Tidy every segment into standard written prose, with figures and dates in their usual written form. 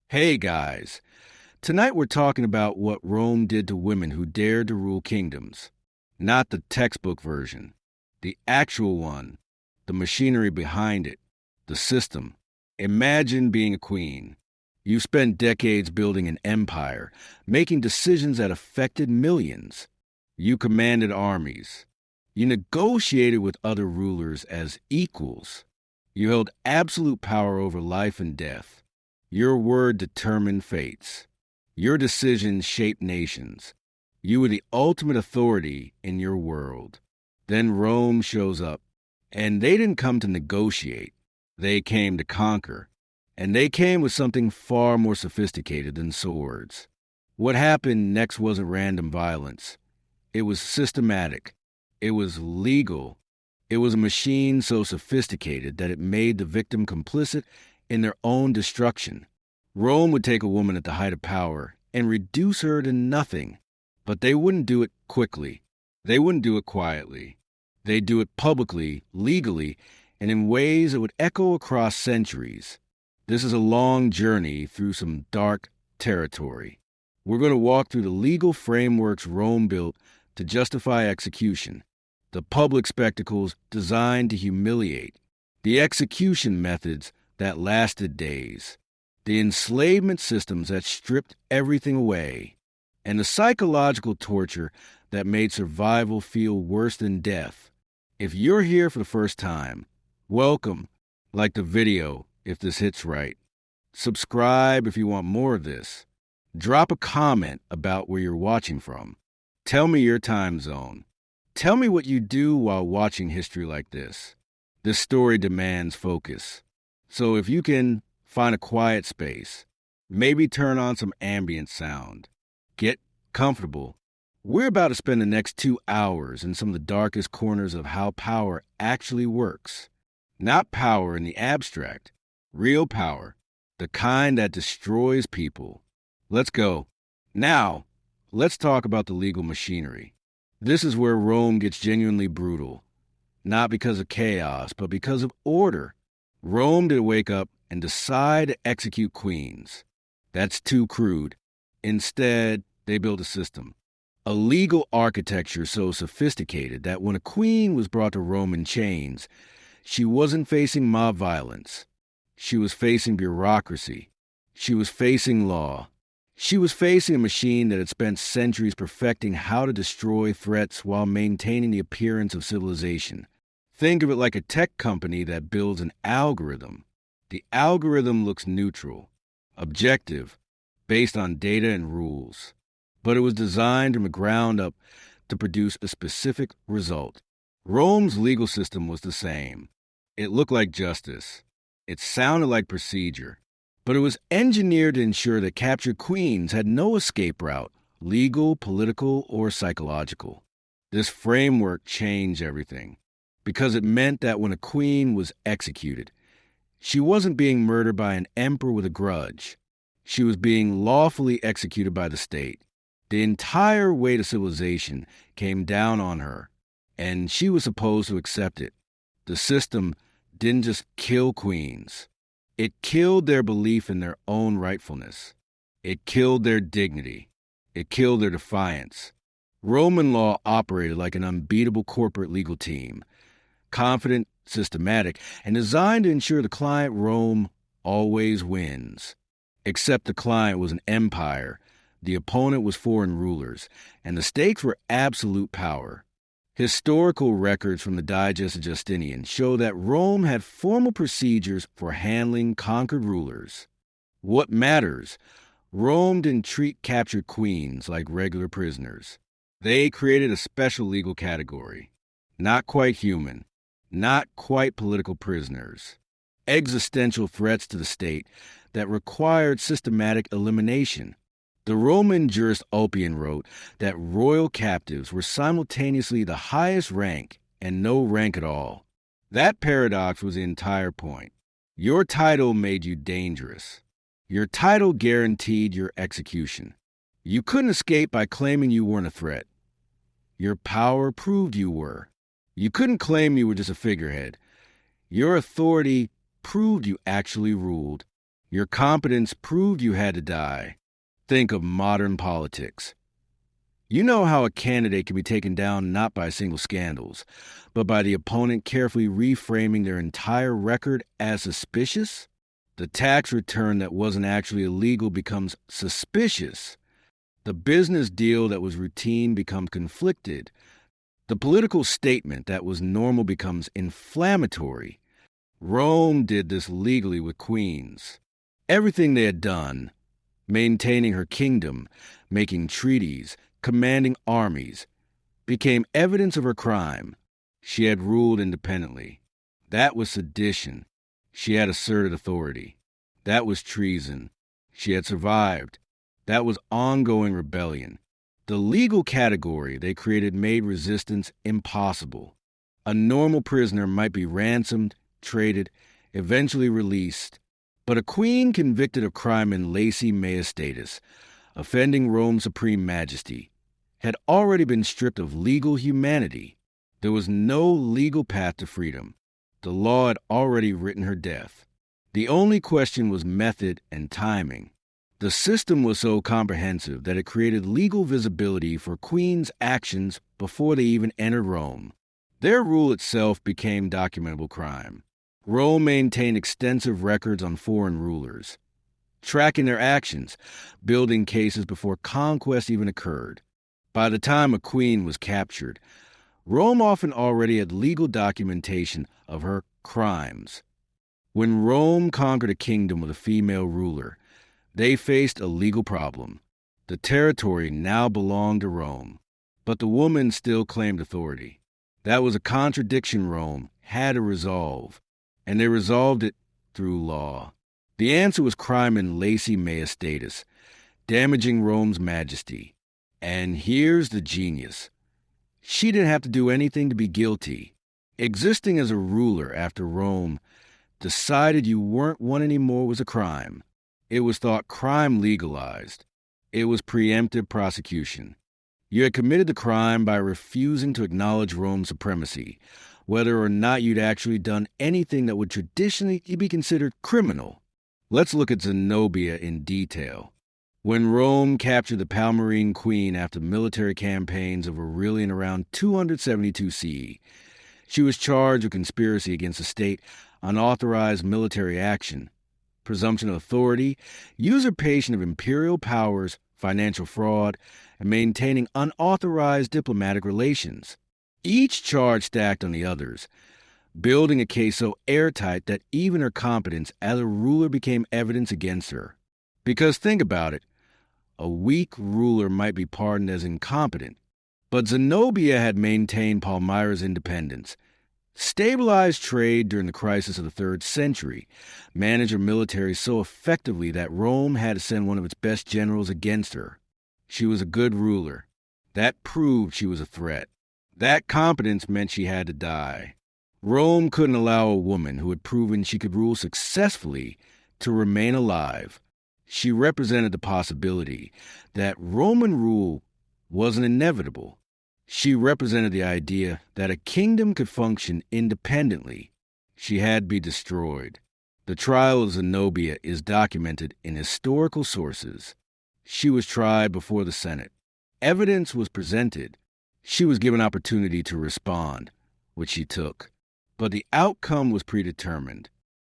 Hey guys, tonight we're talking about what Rome did to women who dared to rule kingdoms. Not the textbook version, the actual one, the machinery behind it, the system. Imagine being a queen. You spent decades building an empire, making decisions that affected millions. You commanded armies. You negotiated with other rulers as equals. You held absolute power over life and death. Your word determined fates. Your decisions shaped nations. You were the ultimate authority in your world. Then Rome shows up, and they didn't come to negotiate. They came to conquer. And they came with something far more sophisticated than swords. What happened next wasn't random violence. It was systematic. It was legal. It was a machine so sophisticated that it made the victim complicit in their own destruction. Rome would take a woman at the height of power and reduce her to nothing. But they wouldn't do it quickly. They wouldn't do it quietly. They'd do it publicly, legally, and in ways that would echo across centuries. This is a long journey through some dark territory. We're going to walk through the legal frameworks Rome built to justify execution, the public spectacles designed to humiliate, the execution methods that lasted days, the enslavement systems that stripped everything away, and the psychological torture that made survival feel worse than death. If you're here for the first time, welcome. Like the video if this hits right. Subscribe if you want more of this. Drop a comment about where you're watching from. Tell me your time zone. Tell me what you do while watching history like this. This story demands focus. So if you can find a quiet space, maybe turn on some ambient sound. Get comfortable. We're about to spend the next 2 hours in some of the darkest corners of how power actually works. Not power in the abstract, real power, the kind that destroys people. Let's go. Now, let's talk about the legal machinery. This is where Rome gets genuinely brutal. Not because of chaos, but because of order. Rome didn't wake up and decide to execute queens. That's too crude. Instead, they built a system. A legal architecture so sophisticated that when a queen was brought to Rome in chains, she wasn't facing mob violence. She was facing bureaucracy. She was facing law. She was facing a machine that had spent centuries perfecting how to destroy threats while maintaining the appearance of civilization. Think of it like a tech company that builds an algorithm. The algorithm looks neutral, objective, based on data and rules. But it was designed from the ground up to produce a specific result. Rome's legal system was the same. It looked like justice. It sounded like procedure. But it was engineered to ensure that captured queens had no escape route, legal, political, or psychological. This framework changed everything, because it meant that when a queen was executed, she wasn't being murdered by an emperor with a grudge. She was being lawfully executed by the state. The entire weight of civilization came down on her, and she was supposed to accept it. The system didn't just kill queens. It killed their belief in their own rightfulness. It killed their dignity. It killed their defiance. Roman law operated like an unbeatable corporate legal team, confident, systematic, and designed to ensure the client Rome always wins. Except the client was an empire, the opponent was foreign rulers, and the stakes were absolute power. Historical records from the Digest of Justinian show that Rome had formal procedures for handling conquered rulers. What matters? Rome didn't treat captured queens like regular prisoners. They created a special legal category. Not quite human. Not quite political prisoners. Existential threats to the state that required systematic elimination. The Roman jurist Ulpian wrote that royal captives were simultaneously the highest rank and no rank at all. That paradox was the entire point. Your title made you dangerous. Your title guaranteed your execution. You couldn't escape by claiming you weren't a threat. Your power proved you were. You couldn't claim you were just a figurehead. Your authority proved you actually ruled. Your competence proved you had to die. Think of modern politics. You know how a candidate can be taken down not by single scandals, but by the opponent carefully reframing their entire record as suspicious? The tax return that wasn't actually illegal becomes suspicious. The business deal that was routine becomes conflicted. The political statement that was normal becomes inflammatory. Rome did this legally with queens. Everything they had done, maintaining her kingdom, making treaties, commanding armies, became evidence of her crime. She had ruled independently. That was sedition. She had asserted authority. That was treason. She had survived. That was ongoing rebellion. The legal category they created made resistance impossible. A normal prisoner might be ransomed, traded, eventually released, but a queen convicted of crime in lese majestatis, offending Rome's supreme majesty, had already been stripped of legal humanity. There was no legal path to freedom. The law had already written her death. The only question was method and timing. The system was so comprehensive that it created legal visibility for queens' actions before they even entered Rome. Their rule itself became documentable crime. Rome maintained extensive records on foreign rulers, tracking their actions, building cases before conquest even occurred. By the time a queen was captured, Rome often already had legal documentation of her crimes. When Rome conquered a kingdom with a female ruler, they faced a legal problem. The territory now belonged to Rome, but the woman still claimed authority. That was a contradiction Rome had to resolve, and they resolved it through law. The answer was crime in lese majestatis, damaging Rome's majesty. And here's the genius. She didn't have to do anything to be guilty. Existing as a ruler after Rome decided you weren't one anymore was a crime. It was thought crime legalized. It was preemptive prosecution. You had committed the crime by refusing to acknowledge Rome's supremacy, whether or not you'd actually done anything that would traditionally be considered criminal. Let's look at Zenobia in detail. When Rome captured the Palmyrene queen after military campaigns of Aurelian around 272 CE, she was charged with conspiracy against the state, unauthorized military action, presumption of authority, usurpation of imperial powers, financial fraud, and maintaining unauthorized diplomatic relations. Each charge stacked on the others, building a case so airtight that even her competence as a ruler became evidence against her. Because think about it, a weak ruler might be pardoned as incompetent, but Zenobia had maintained Palmyra's independence, stabilized trade during the crisis of the 3rd century, managed her military so effectively that Rome had to send one of its best generals against her. She was a good ruler. That proved she was a threat. That competence meant she had to die. Rome couldn't allow a woman who had proven she could rule successfully to remain alive. She represented the possibility that Roman rule wasn't inevitable. She represented the idea that a kingdom could function independently. She had to be destroyed. The trial of Zenobia is documented in historical sources. She was tried before the Senate. Evidence was presented. She was given opportunity to respond, which she took. But the outcome was predetermined.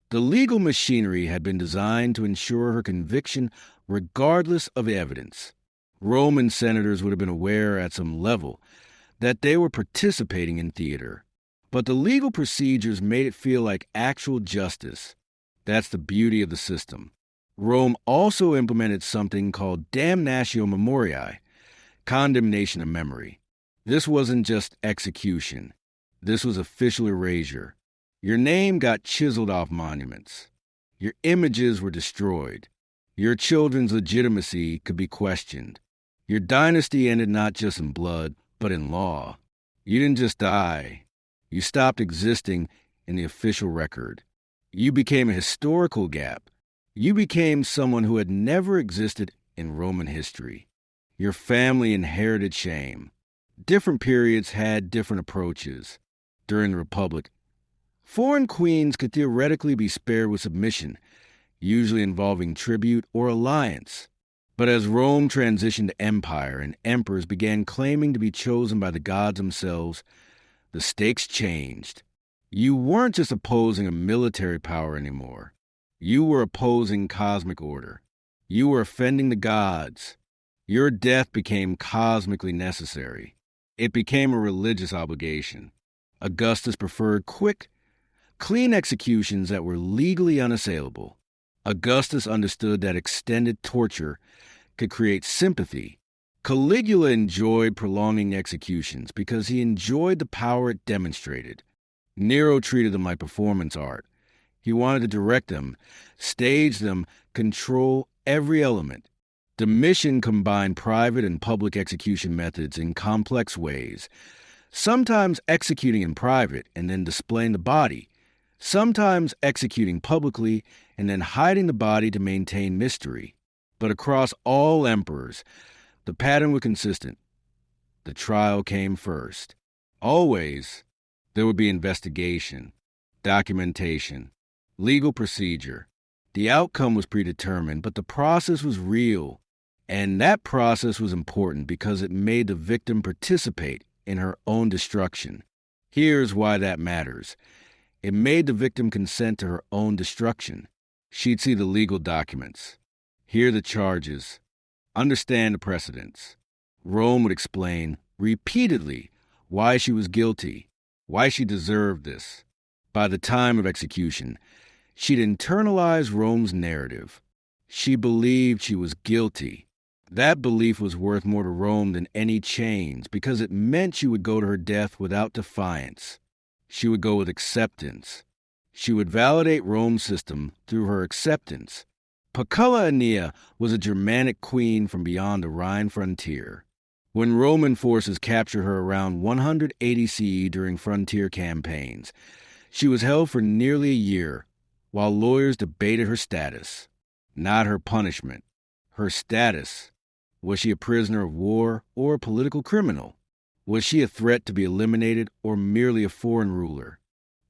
The legal machinery had been designed to ensure her conviction regardless of evidence. Roman senators would have been aware at some level that they were participating in theater. But the legal procedures made it feel like actual justice. That's the beauty of the system. Rome also implemented something called damnatio memoriae, condemnation of memory. This wasn't just execution. This was official erasure. Your name got chiseled off monuments. Your images were destroyed. Your children's legitimacy could be questioned. Your dynasty ended not just in blood, but in law. You didn't just die. You stopped existing in the official record. You became a historical gap. You became someone who had never existed in Roman history. Your family inherited shame. Different periods had different approaches. During the Republic, foreign queens could theoretically be spared with submission. usually involving tribute or alliance. But as Rome transitioned to empire and emperors began claiming to be chosen by the gods themselves, the stakes changed. You weren't just opposing a military power anymore. You were opposing cosmic order. You were offending the gods. Your death became cosmically necessary. It became a religious obligation. Augustus preferred quick, clean executions that were legally unassailable. Augustus understood that extended torture could create sympathy. Caligula enjoyed prolonging executions because he enjoyed the power it demonstrated. Nero treated them like performance art. He wanted to direct them, stage them, control every element. Domitian combined private and public execution methods in complex ways, sometimes executing in private and then displaying the body, sometimes executing publicly and then hiding the body to maintain mystery. But across all emperors, the pattern was consistent. The trial came first. Always, there would be investigation, documentation, legal procedure. The outcome was predetermined, but the process was real. And that process was important because it made the victim participate in her own destruction. Here's why that matters. It made the victim consent to her own destruction. She'd see the legal documents, hear the charges, understand the precedents. Rome would explain repeatedly why she was guilty, why she deserved this. By the time of execution, she'd internalized Rome's narrative. She believed she was guilty. That belief was worth more to Rome than any chains because it meant she would go to her death without defiance. She would go with acceptance. She would validate Rome's system through her acceptance. Pacula Aeneia was a Germanic queen from beyond the Rhine frontier. When Roman forces captured her around 180 CE during frontier campaigns, she was held for nearly a year while lawyers debated her status. Not her punishment, her status. Was she a prisoner of war or a political criminal? Was she a threat to be eliminated or merely a foreign ruler?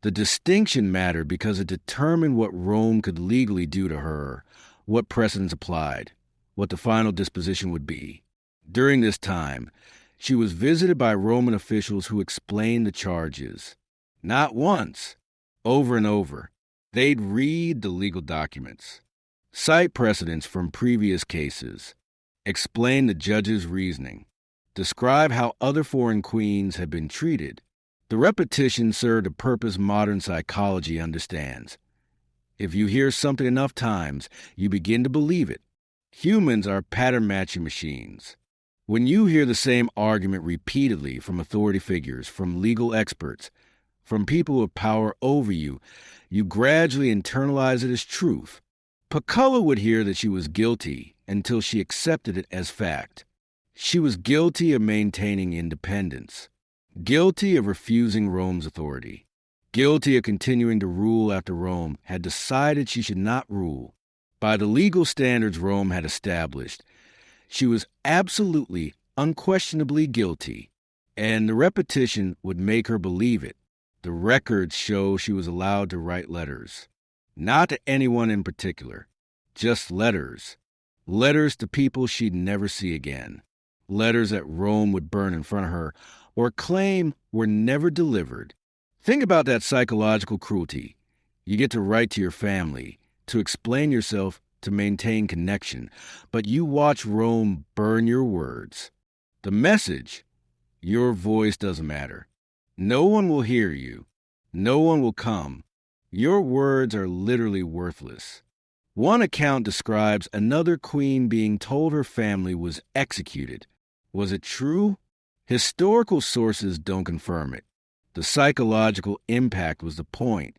The distinction mattered because it determined what Rome could legally do to her, what precedents applied, what the final disposition would be. During this time, she was visited by Roman officials who explained the charges. Not once, over and over. They'd read the legal documents, cite precedents from previous cases, explain the judge's reasoning, describe how other foreign queens had been treated. The repetition served a purpose modern psychology understands. If you hear something enough times, you begin to believe it. Humans are pattern-matching machines. When you hear the same argument repeatedly from authority figures, from legal experts, from people with power over you, you gradually internalize it as truth. Pacula would hear that she was guilty until she accepted it as fact. She was guilty of maintaining independence, guilty of refusing Rome's authority, guilty of continuing to rule after Rome had decided she should not rule. By the legal standards Rome had established, she was absolutely, unquestionably guilty, and the repetition would make her believe it. The records show she was allowed to write letters, not to anyone in particular, just letters. Letters to people she'd never see again. Letters that Rome would burn in front of her or claim were never delivered. Think about that psychological cruelty. You get to write to your family, to explain yourself, to maintain connection, but you watch Rome burn your words. The message, your voice doesn't matter. No one will hear you. No one will come. Your words are literally worthless. One account describes another queen being told her family was executed. Was it true? Historical sources don't confirm it. The psychological impact was the point.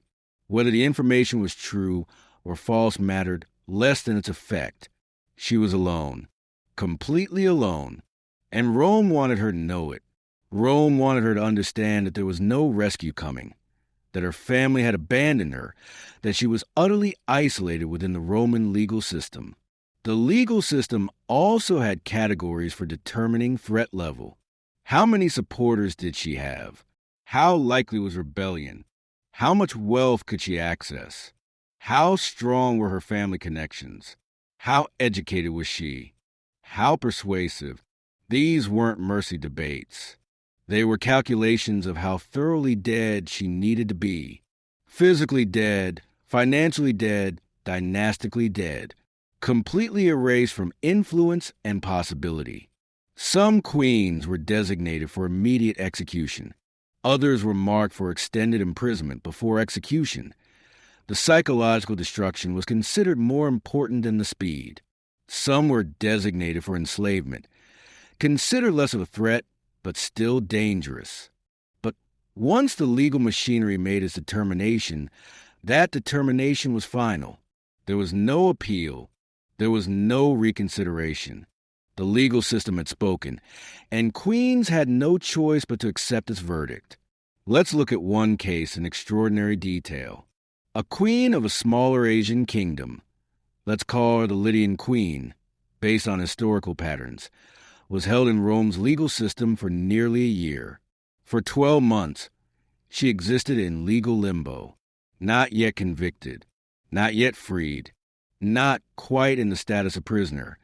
Whether the information was true or false mattered less than its effect. She was alone, completely alone, and Rome wanted her to know it. Rome wanted her to understand that there was no rescue coming, that her family had abandoned her, that she was utterly isolated within the Roman legal system. The legal system also had categories for determining threat level. How many supporters did she have? How likely was rebellion? How much wealth could she access? How strong were her family connections? How educated was she? How persuasive? These weren't mercy debates. They were calculations of how thoroughly dead she needed to be. Physically dead, financially dead, dynastically dead. Completely erased from influence and possibility. Some queens were designated for immediate execution. Others were marked for extended imprisonment before execution. The psychological destruction was considered more important than the speed. Some were designated for enslavement, considered less of a threat, but still dangerous. But once the legal machinery made its determination, that determination was final. There was no appeal. There was no reconsideration. The legal system had spoken, and queens had no choice but to accept its verdict. Let's look at one case in extraordinary detail. A queen of a smaller Asian kingdom, let's call her the Lydian Queen, based on historical patterns, was held in Rome's legal system for nearly a year. For 12 months, she existed in legal limbo, not yet convicted, not yet freed, not quite in the status of prisoner,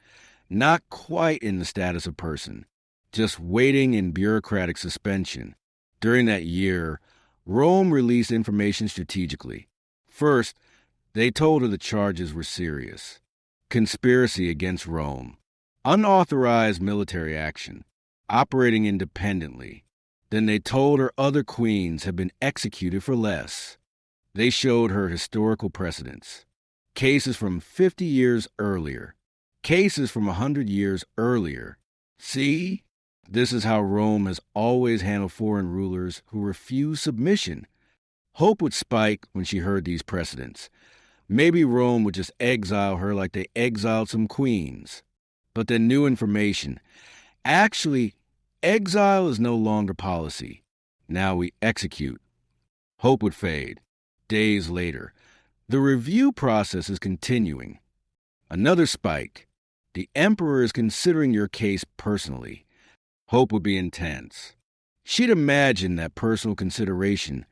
not quite in the status of person, just waiting in bureaucratic suspension. During that year, Rome released information strategically. First, they told her the charges were serious. Conspiracy against Rome. Unauthorized military action. Operating independently. Then they told her other queens had been executed for less. They showed her historical precedents. Cases from 50 years earlier. Cases from 100 years earlier. See? This is how Rome has always handled foreign rulers who refuse submission. Hope would spike when she heard these precedents. Maybe Rome would just exile her like they exiled some queens. But then new information. Actually, exile is no longer policy. Now we execute. Hope would fade. Days later, the review process is continuing. Another spike. The emperor is considering your case personally. Hope would be intense. She'd imagined that personal consideration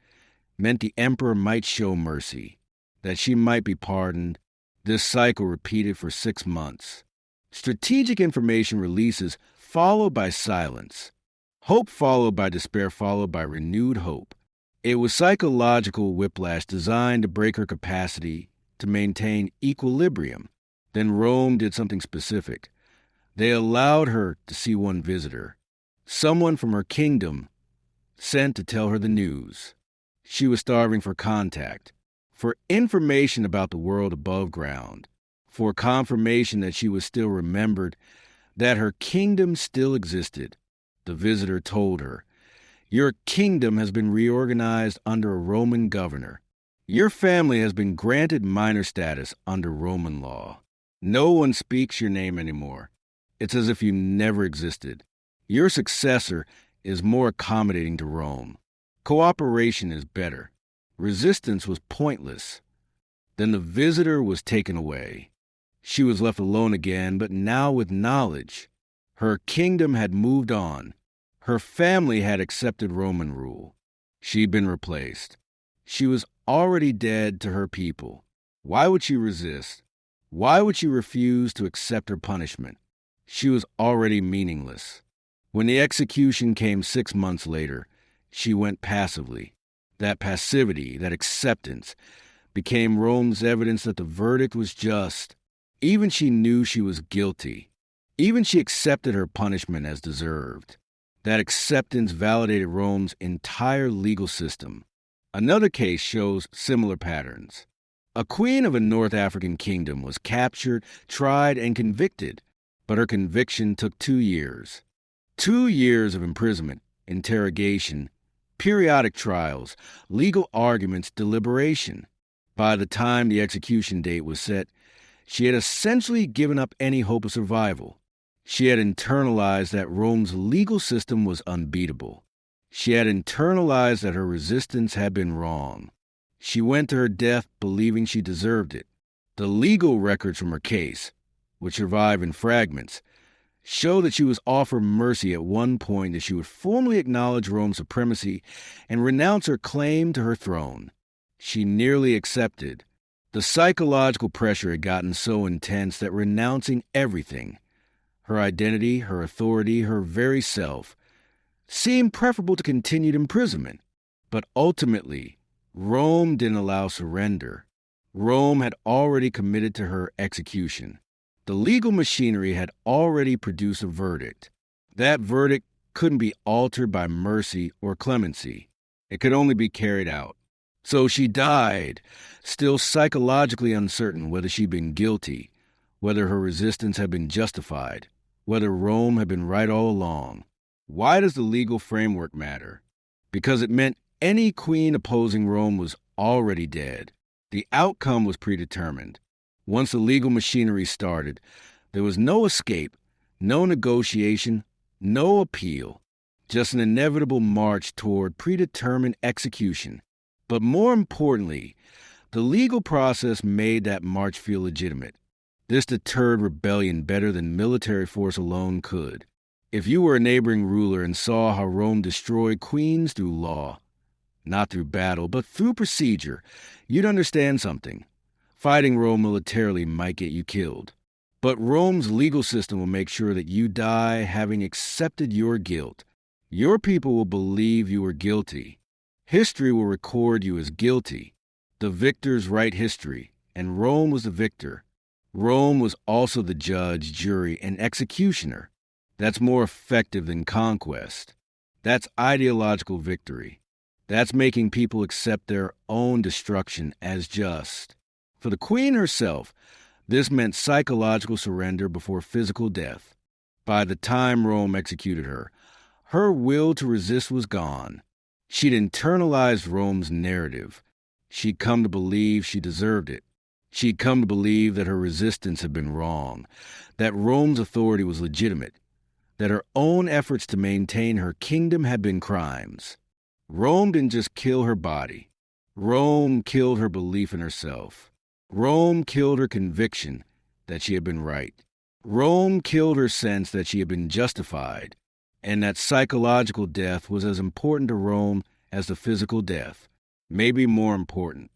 meant the emperor might show mercy, that she might be pardoned. This cycle repeated for 6 months. Strategic information releases followed by silence. Hope followed by despair followed by renewed hope. It was psychological whiplash designed to break her capacity to maintain equilibrium. Then Rome did something specific. They allowed her to see one visitor, someone from her kingdom, sent to tell her the news. She was starving for contact, for information about the world above ground, for confirmation that she was still remembered, that her kingdom still existed. The visitor told her, "Your kingdom has been reorganized under a Roman governor. Your family has been granted minor status under Roman law. No one speaks your name anymore. It's as if you never existed. Your successor is more accommodating to Rome. Cooperation is better. Resistance was pointless." Then the visitor was taken away. She was left alone again, but now with knowledge. Her kingdom had moved on. Her family had accepted Roman rule. She'd been replaced. She was already dead to her people. Why would she resist? Why would she refuse to accept her punishment? She was already meaningless. When the execution came 6 months later, she went passively. That passivity, that acceptance, became Rome's evidence that the verdict was just. Even she knew she was guilty. Even she accepted her punishment as deserved. That acceptance validated Rome's entire legal system. Another case shows similar patterns. A queen of a North African kingdom was captured, tried, and convicted, but her conviction took 2 years. 2 years of imprisonment, interrogation, periodic trials, legal arguments, deliberation. By the time the execution date was set, she had essentially given up any hope of survival. She had internalized that Rome's legal system was unbeatable. She had internalized that her resistance had been wrong. She went to her death believing she deserved it. The legal records from her case, which survive in fragments, show that she was offered mercy at one point, that she would formally acknowledge Rome's supremacy and renounce her claim to her throne. She nearly accepted, The psychological pressure had gotten so intense that renouncing everything, her identity, her authority, her very self, seemed preferable to continued imprisonment. But ultimately, Rome didn't allow surrender. Rome had already committed to her execution. The legal machinery had already produced a verdict. That verdict couldn't be altered by mercy or clemency. It could only be carried out. So she died, still psychologically uncertain whether she'd been guilty, whether her resistance had been justified, whether Rome had been right all along. Why does the legal framework matter? Because it meant any queen opposing Rome was already dead. The outcome was predetermined. Once the legal machinery started, there was no escape, no negotiation, no appeal, just an inevitable march toward predetermined execution. But more importantly, the legal process made that march feel legitimate. This deterred rebellion better than military force alone could. If you were a neighboring ruler and saw how Rome destroyed queens through law, not through battle, but through procedure, you'd understand something. Fighting Rome militarily might get you killed. But Rome's legal system will make sure that you die having accepted your guilt. Your people will believe you were guilty. History will record you as guilty. The victors write history, and Rome was the victor. Rome was also the judge, jury, and executioner. That's more effective than conquest. That's ideological victory. That's making people accept their own destruction as just. For the queen herself, this meant psychological surrender before physical death. By the time Rome executed her, her will to resist was gone. She'd internalized Rome's narrative. She'd come to believe she deserved it. She'd come to believe that her resistance had been wrong, that Rome's authority was legitimate, that her own efforts to maintain her kingdom had been crimes. Rome didn't just kill her body. Rome killed her belief in herself. Rome killed her conviction that she had been right. Rome killed her sense that she had been justified, and that psychological death was as important to Rome as the physical death, maybe more important.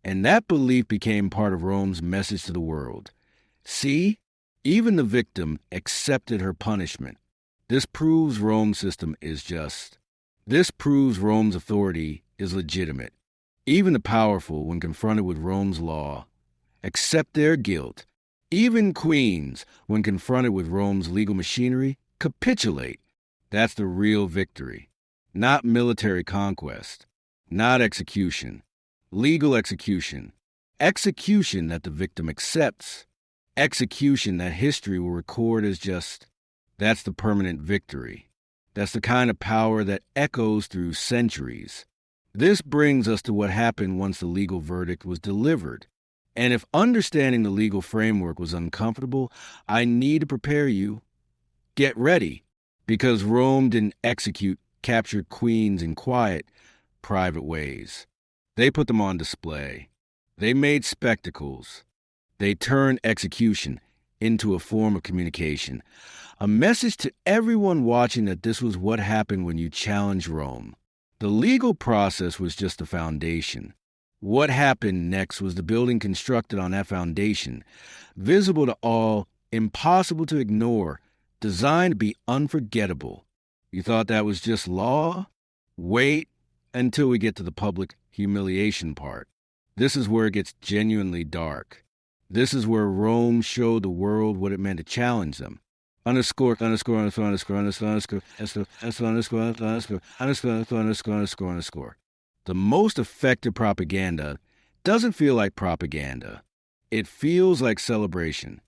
And that belief became part of Rome's message to the world. See, even the victim accepted her punishment. This proves Rome's system is just. This proves Rome's authority is legitimate. Even the powerful, when confronted with Rome's law, accept their guilt. Even queens, when confronted with Rome's legal machinery, capitulate. That's the real victory. Not military conquest. Not execution. Legal execution. Execution that the victim accepts. Execution that history will record as just. That's the permanent victory. That's the kind of power that echoes through centuries. This brings us to what happened once the legal verdict was delivered. And if understanding the legal framework was uncomfortable, I need to prepare you. Get ready, because Rome didn't execute captured queens in quiet, private ways. They put them on display. They made spectacles. They turned execution into a form of communication, a message to everyone watching that this was what happened when you challenged Rome. The legal process was just the foundation. What happened next was the building constructed on that foundation, visible to all, impossible to ignore, designed to be unforgettable. You thought that was just law? Wait until we get to the public humiliation part. This is where it gets genuinely dark. This is where Rome showed the world what it meant to challenge them. Underscore. The most effective propaganda doesn't feel like propaganda. It feels like celebration,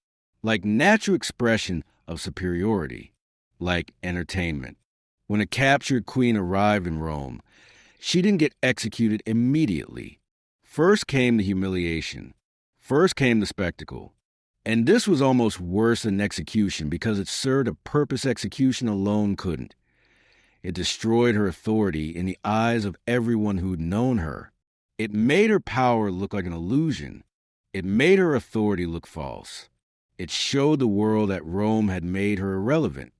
like natural expression of superiority, like entertainment. When a captured queen arrived in Rome, she didn't get executed immediately. First came the humiliation. First came the spectacle. And this was almost worse than execution because it served a purpose execution alone couldn't. It destroyed her authority in the eyes of everyone who'd known her. It made her power look like an illusion. It made her authority look false. It showed the world that Rome had made her irrelevant.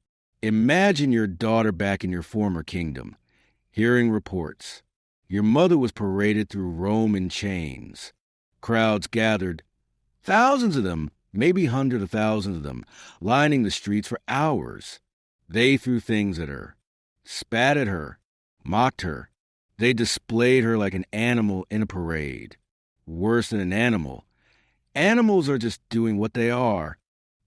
Imagine your daughter back in your former kingdom, hearing reports. Your mother was paraded through Rome in chains. Crowds gathered, thousands of them, maybe hundreds of thousands of them, lining the streets for hours. They threw things at her, spat at her, mocked her. They displayed her like an animal in a parade. Worse than an animal. Animals are just doing what they are.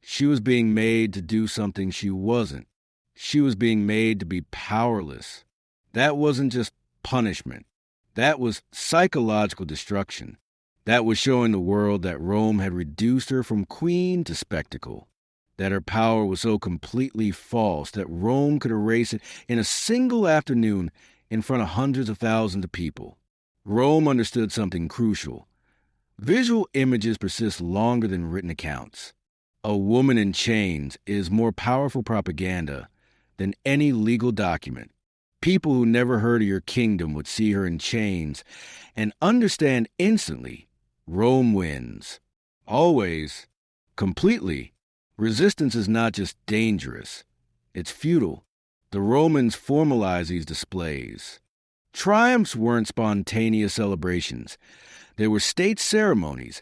She was being made to do something she wasn't. She was being made to be powerless. That wasn't just punishment. That was psychological destruction. That was showing the world that Rome had reduced her from queen to spectacle. That her power was so completely false that Rome could erase it in a single afternoon in front of hundreds of thousands of people. Rome understood something crucial. Visual images persist longer than written accounts. A woman in chains is more powerful propaganda than any legal document. People who never heard of your kingdom would see her in chains and understand instantly Rome wins. Always. Completely. Resistance is not just dangerous. It's futile. The Romans formalized these displays. Triumphs weren't spontaneous celebrations. They were state ceremonies,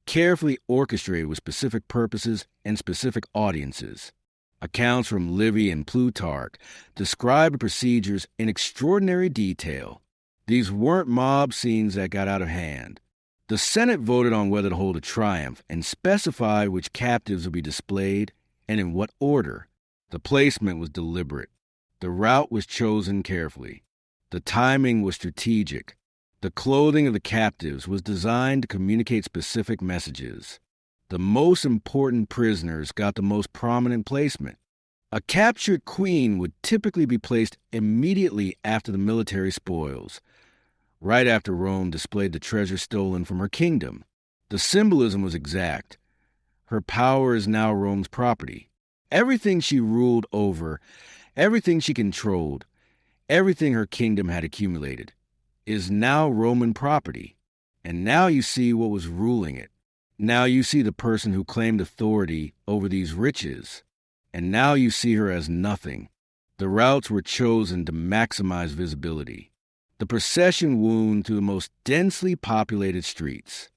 carefully orchestrated with specific purposes and specific audiences. Accounts from Livy and Plutarch describe the procedures in extraordinary detail. These weren't mob scenes that got out of hand. The Senate voted on whether to hold a triumph and specified which captives would be displayed and in what order. The placement was deliberate. The route was chosen carefully. The timing was strategic. The clothing of the captives was designed to communicate specific messages. The most important prisoners got the most prominent placement. A captured queen would typically be placed immediately after the military spoils, right after Rome displayed the treasure stolen from her kingdom. The symbolism was exact. Her power is now Rome's property. Everything she ruled over, everything she controlled, everything her kingdom had accumulated, is now Roman property. And now you see what was ruling it. Now you see the person who claimed authority over these riches. And now you see her as nothing. The routes were chosen to maximize visibility. The procession wound through the most densely populated streets.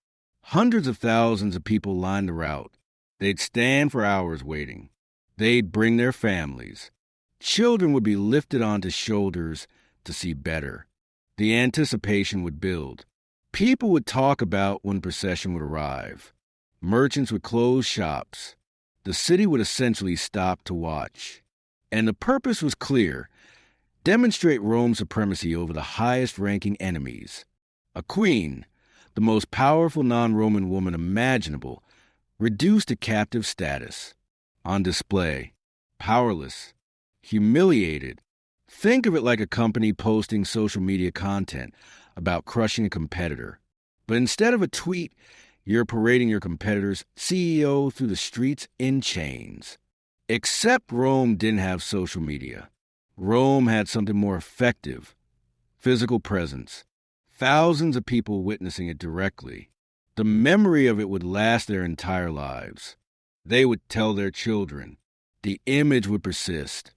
Hundreds of thousands of people lined the route. They'd stand for hours waiting. They'd bring their families. Children would be lifted onto shoulders to see better. The anticipation would build. People would talk about when the procession would arrive. Merchants would close shops. The city would essentially stop to watch. And the purpose was clear: demonstrate Rome's supremacy over the highest-ranking enemies. A queen, the most powerful non-Roman woman imaginable, reduced to captive status. On display. Powerless. Humiliated. Think of it like a company posting social media content about crushing a competitor. But instead of a tweet, you're parading your competitor's CEO through the streets in chains. Except Rome didn't have social media. Rome had something more effective: physical presence. Thousands of people witnessing it directly. The memory of it would last their entire lives. They would tell their children. The image would persist.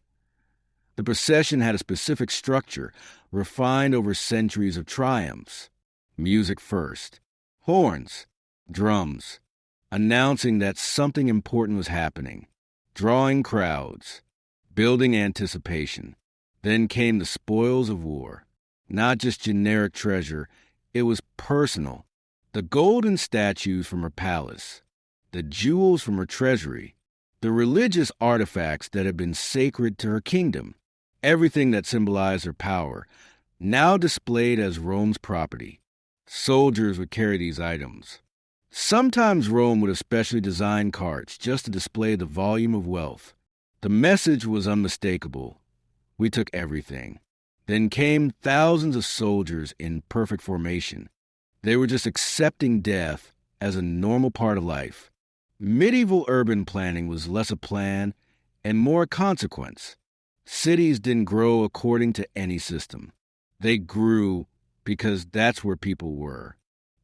The procession had a specific structure, refined over centuries of triumphs. Music first. Horns. Drums. Announcing that something important was happening. Drawing crowds. Building anticipation. Then came the spoils of war. Not just generic treasure, it was personal. The golden statues from her palace. The jewels from her treasury. The religious artifacts that had been sacred to her kingdom. Everything that symbolized her power, now displayed as Rome's property. Soldiers would carry these items. Sometimes Rome would especially design carts just to display the volume of wealth. The message was unmistakable. We took everything. Then came thousands of soldiers in perfect formation. They were just accepting death as a normal part of life. Medieval urban planning was less a plan and more a consequence. Cities didn't grow according to any system. They grew because that's where people were.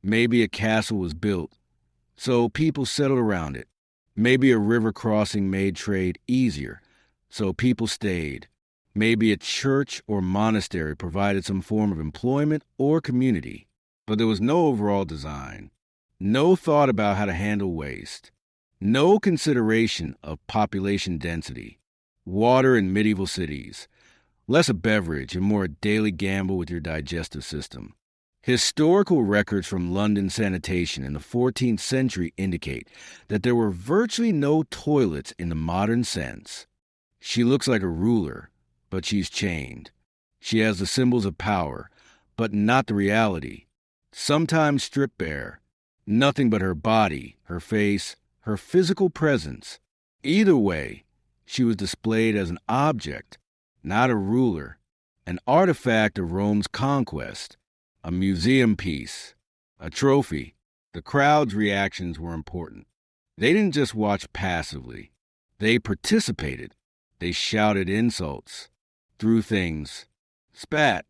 Maybe a castle was built, so people settled around it. Maybe a river crossing made trade easier, so people stayed. Maybe a church or monastery provided some form of employment or community. But there was no overall design. No thought about how to handle waste. No consideration of population density, water in medieval cities, less a beverage and more a daily gamble with your digestive system. Historical records from London sanitation in the 14th century indicate that there were virtually no toilets in the modern sense. She looks like a ruler, but she's chained. She has the symbols of power, but not the reality. Sometimes stripped bare, nothing but her body, her face, her physical presence. Either way, she was displayed as an object, not a ruler, an artifact of Rome's conquest, a museum piece, a trophy. The crowd's reactions were important. They didn't just watch passively. They participated. They shouted insults, threw things, spat.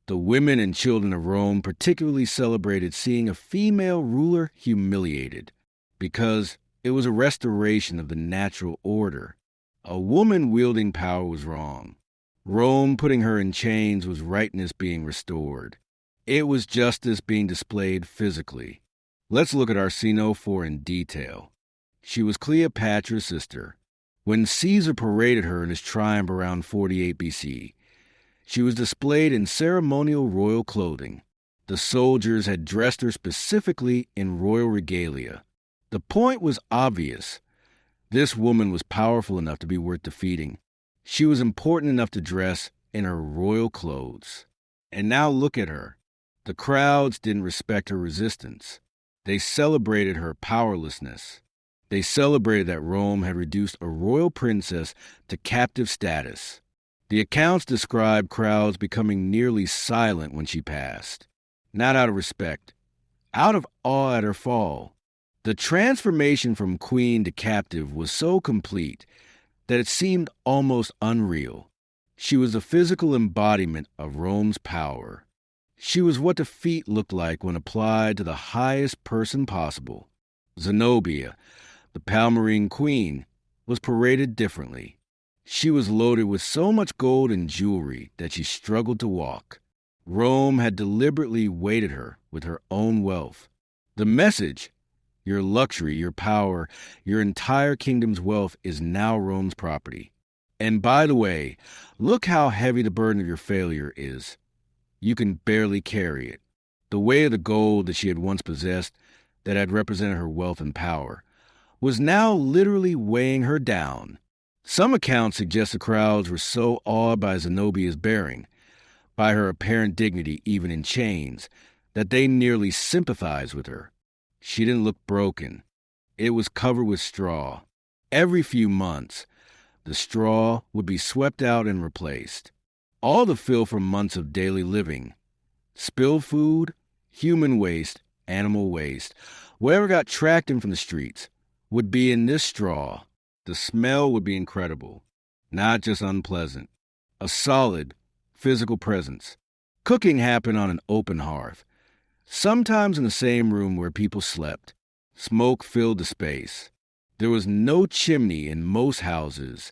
The women and children of Rome particularly celebrated seeing a female ruler humiliated, because it was a restoration of the natural order. A woman wielding power was wrong. Rome putting her in chains was rightness being restored. It was justice being displayed physically. Let's look at Arsinoe in detail. She was Cleopatra's sister. When Caesar paraded her in his triumph around 48 BC, she was displayed in ceremonial royal clothing. The soldiers had dressed her specifically in royal regalia. The point was obvious. This woman was powerful enough to be worth defeating. She was important enough to dress in her royal clothes. And now look at her. The crowds didn't respect her resistance. They celebrated her powerlessness. They celebrated that Rome had reduced a royal princess to captive status. The accounts describe crowds becoming nearly silent when she passed. Not out of respect, out of awe at her fall. The transformation from queen to captive was so complete that it seemed almost unreal. She was the physical embodiment of Rome's power. She was what defeat looked like when applied to the highest person possible. Zenobia, the Palmyrene queen, was paraded differently. She was loaded with so much gold and jewelry that she struggled to walk. Rome had deliberately weighted her with her own wealth. The message, your luxury, your power, your entire kingdom's wealth is now Rome's property. And by the way, look how heavy the burden of your failure is. You can barely carry it. The weight of the gold that she had once possessed, that had represented her wealth and power, was now literally weighing her down. Some accounts suggest the crowds were so awed by Zenobia's bearing, by her apparent dignity even in chains, that they nearly sympathized with her. She didn't look broken. It was covered with straw. Every few months, the straw would be swept out and replaced. All the filth from months of daily living, spilled food, human waste, animal waste, whatever got tracked in from the streets, would be in this straw. The smell would be incredible, not just unpleasant. A solid, physical presence. Cooking happened on an open hearth, sometimes in the same room where people slept. Smoke filled the space. There was no chimney in most houses,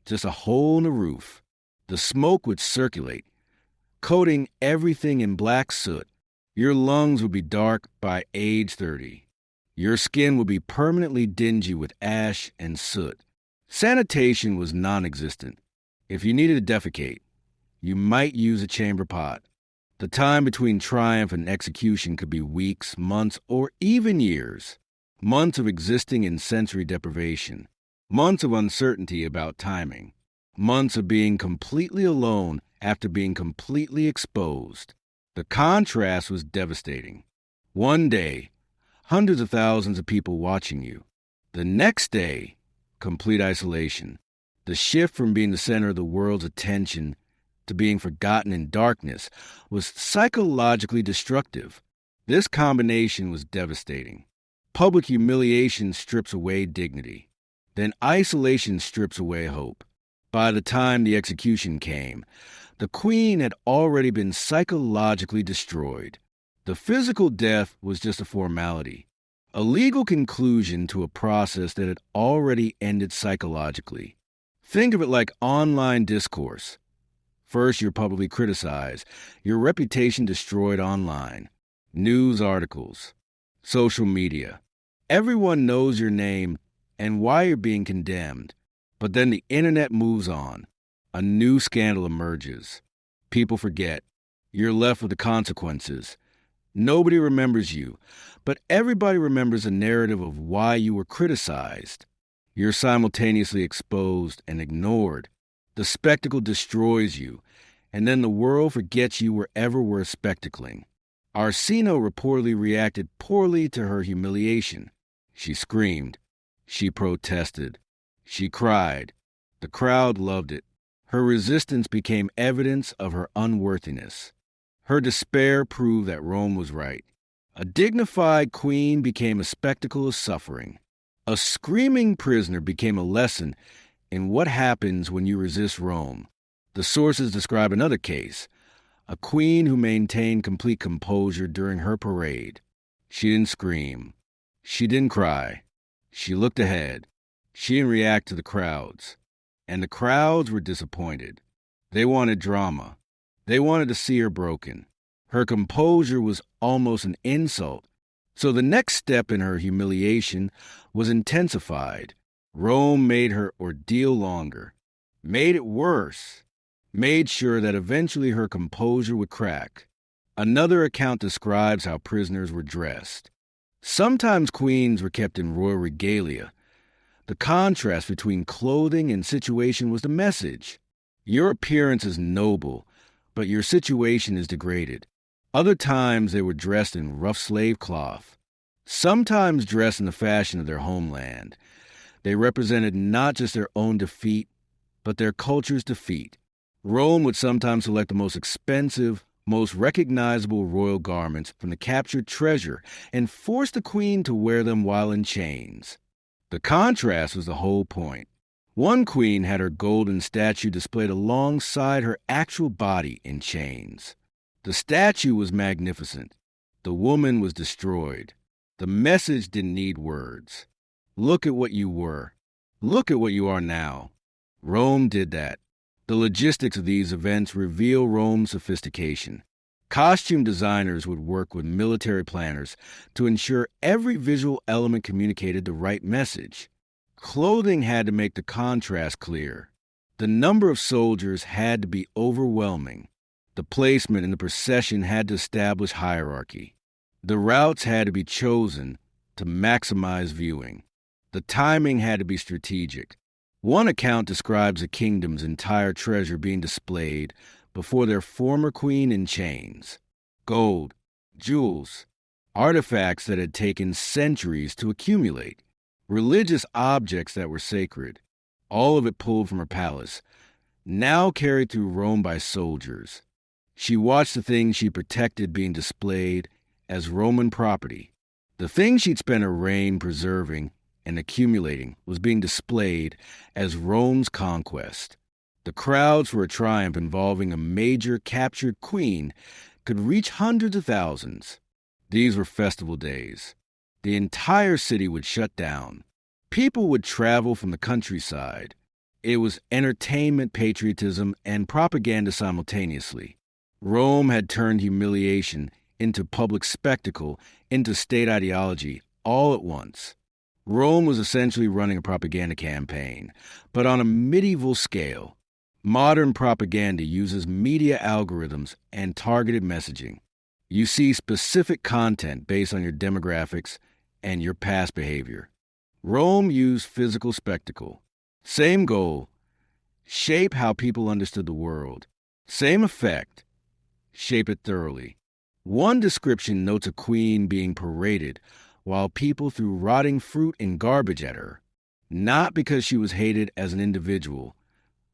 just a hole in the roof. The smoke would circulate, coating everything in black soot. Your lungs would be dark by age 30. Your skin would be permanently dingy with ash and soot. Sanitation was non-existent. If you needed to defecate, you might use a chamber pot. The time between triumph and execution could be weeks, months, or even years. Months of existing in sensory deprivation. Months of uncertainty about timing. Months of being completely alone after being completely exposed. The contrast was devastating. One day, hundreds of thousands of people watching you. The next day, complete isolation. The shift from being the center of the world's attention to being forgotten in darkness was psychologically destructive. This combination was devastating. Public humiliation strips away dignity. Then isolation strips away hope. By the time the execution came, the queen had already been psychologically destroyed. The physical death was just a formality, a legal conclusion to a process that had already ended psychologically. Think of it like online discourse. First, you're publicly criticized, your reputation destroyed online, news articles. Social media. Everyone knows your name and why you're being condemned. But then the internet moves on. A new scandal emerges. People forget. You're left with the consequences. Nobody remembers you, but everybody remembers a narrative of why you were criticized. You're simultaneously exposed and ignored. The spectacle destroys you, and then the world forgets you were ever worth spectacling. Arsino reportedly reacted poorly to her humiliation. She screamed. She protested. She cried. The crowd loved it. Her resistance became evidence of her unworthiness. Her despair proved that Rome was right. A dignified queen became a spectacle of suffering. A screaming prisoner became a lesson in what happens when you resist Rome. The sources describe another case, a queen who maintained complete composure during her parade. She didn't scream. She didn't cry. She looked ahead. She didn't react to the crowds. And the crowds were disappointed. They wanted drama. They wanted to see her broken. Her composure was almost an insult. So the next step in her humiliation was intensified. Rome made her ordeal longer, made it worse, made sure that eventually her composure would crack. Another account describes how prisoners were dressed. Sometimes queens were kept in royal regalia. The contrast between clothing and situation was the message. Your appearance is noble, but your situation is degraded. Other times they were dressed in rough slave cloth, sometimes dressed in the fashion of their homeland. They represented not just their own defeat, but their culture's defeat. Rome would sometimes select the most expensive, most recognizable royal garments from the captured treasure and force the queen to wear them while in chains. The contrast was the whole point. One queen had her golden statue displayed alongside her actual body in chains. The statue was magnificent. The woman was destroyed. The message didn't need words. Look at what you were. Look at what you are now. Rome did that. The logistics of these events reveal Rome's sophistication. Costume designers would work with military planners to ensure every visual element communicated the right message. Clothing had to make the contrast clear. The number of soldiers had to be overwhelming. The placement in the procession had to establish hierarchy. The routes had to be chosen to maximize viewing. The timing had to be strategic. One account describes a kingdom's entire treasure being displayed before their former queen in chains. Gold, jewels, artifacts that had taken centuries to accumulate, religious objects that were sacred, all of it pulled from her palace, now carried through Rome by soldiers. She watched the things she protected being displayed as Roman property. The thing she'd spent her reign preserving and accumulating was being displayed as Rome's conquest. The crowds for a triumph involving a major captured queen could reach hundreds of thousands. These were festival days. The entire city would shut down. People would travel from the countryside. It was entertainment, patriotism, and propaganda simultaneously. Rome had turned humiliation into public spectacle, into state ideology, all at once. Rome was essentially running a propaganda campaign, but on a medieval scale. Modern propaganda uses media algorithms and targeted messaging. You see specific content based on your demographics and your past behavior. Rome used physical spectacle. Same goal, shape how people understood the world. Same effect, shape it thoroughly. One description notes a queen being paraded while people threw rotting fruit and garbage at her, not because she was hated as an individual.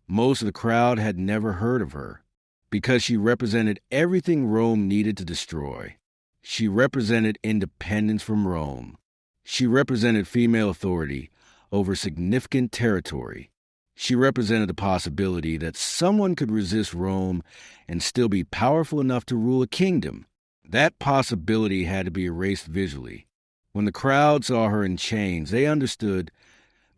Most of the crowd had never heard of her, because she represented everything Rome needed to destroy. She represented independence from Rome. She represented female authority over significant territory. She represented the possibility that someone could resist Rome and still be powerful enough to rule a kingdom. That possibility had to be erased visually. When the crowd saw her in chains, they understood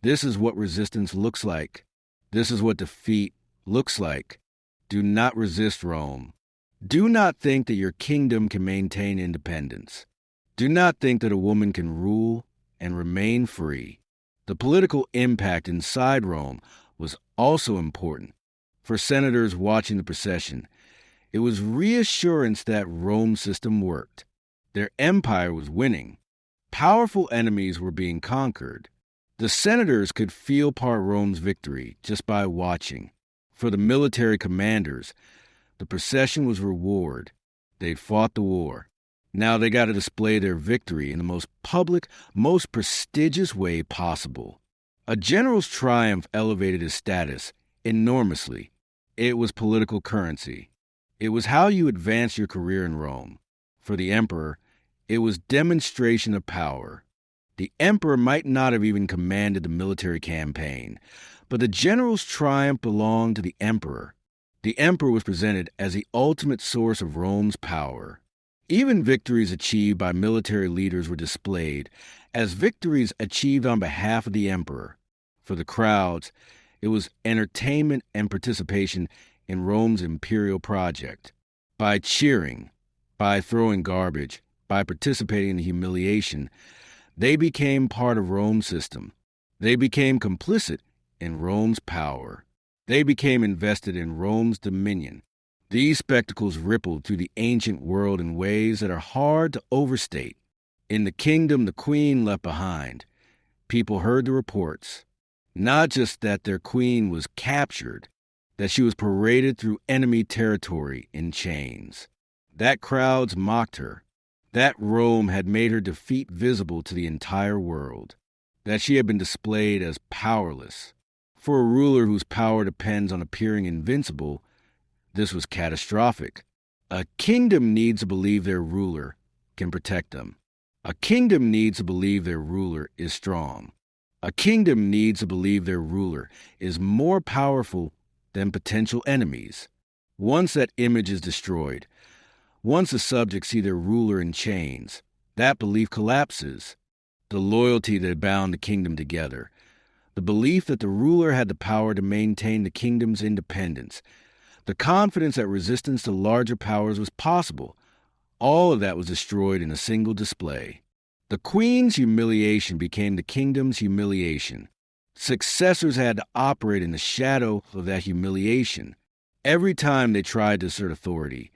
this is what resistance looks like. This is what defeat looks like. Do not resist Rome. Do not think that your kingdom can maintain independence. Do not think that a woman can rule and remain free. The political impact inside Rome was also important. For senators watching the procession, it was reassurance that Rome's system worked. Their empire was winning. Powerful enemies were being conquered. The senators could feel part of Rome's victory just by watching. For the military commanders, the procession was reward. They'd fought the war. Now they got to display their victory in the most public, most prestigious way possible. A general's triumph elevated his status enormously. It was political currency. It was how you advanced your career in Rome. For the emperor, it was demonstration of power. The emperor might not have even commanded the military campaign, but the general's triumph belonged to the emperor. The emperor was presented as the ultimate source of Rome's power. Even victories achieved by military leaders were displayed as victories achieved on behalf of the emperor. For the crowds, it was entertainment and participation in Rome's imperial project. By cheering, by throwing garbage, by participating in the humiliation, they became part of Rome's system. They became complicit in Rome's power. They became invested in Rome's dominion. These spectacles rippled through the ancient world in ways that are hard to overstate. In the kingdom the queen left behind, people heard the reports, not just that their queen was captured, that she was paraded through enemy territory in chains. That crowds mocked her, that Rome had made her defeat visible to the entire world, that she had been displayed as powerless. For a ruler whose power depends on appearing invincible, this was catastrophic. A kingdom needs to believe their ruler can protect them. A kingdom needs to believe their ruler is strong. A kingdom needs to believe their ruler is more powerful than potential enemies. Once that image is destroyed, once the subjects see their ruler in chains, that belief collapses. The loyalty that bound the kingdom together, the belief that the ruler had the power to maintain the kingdom's independence, the confidence that resistance to larger powers was possible, all of that was destroyed in a single display. The queen's humiliation became the kingdom's humiliation. Successors had to operate in the shadow of that humiliation. Every time they tried to assert authority,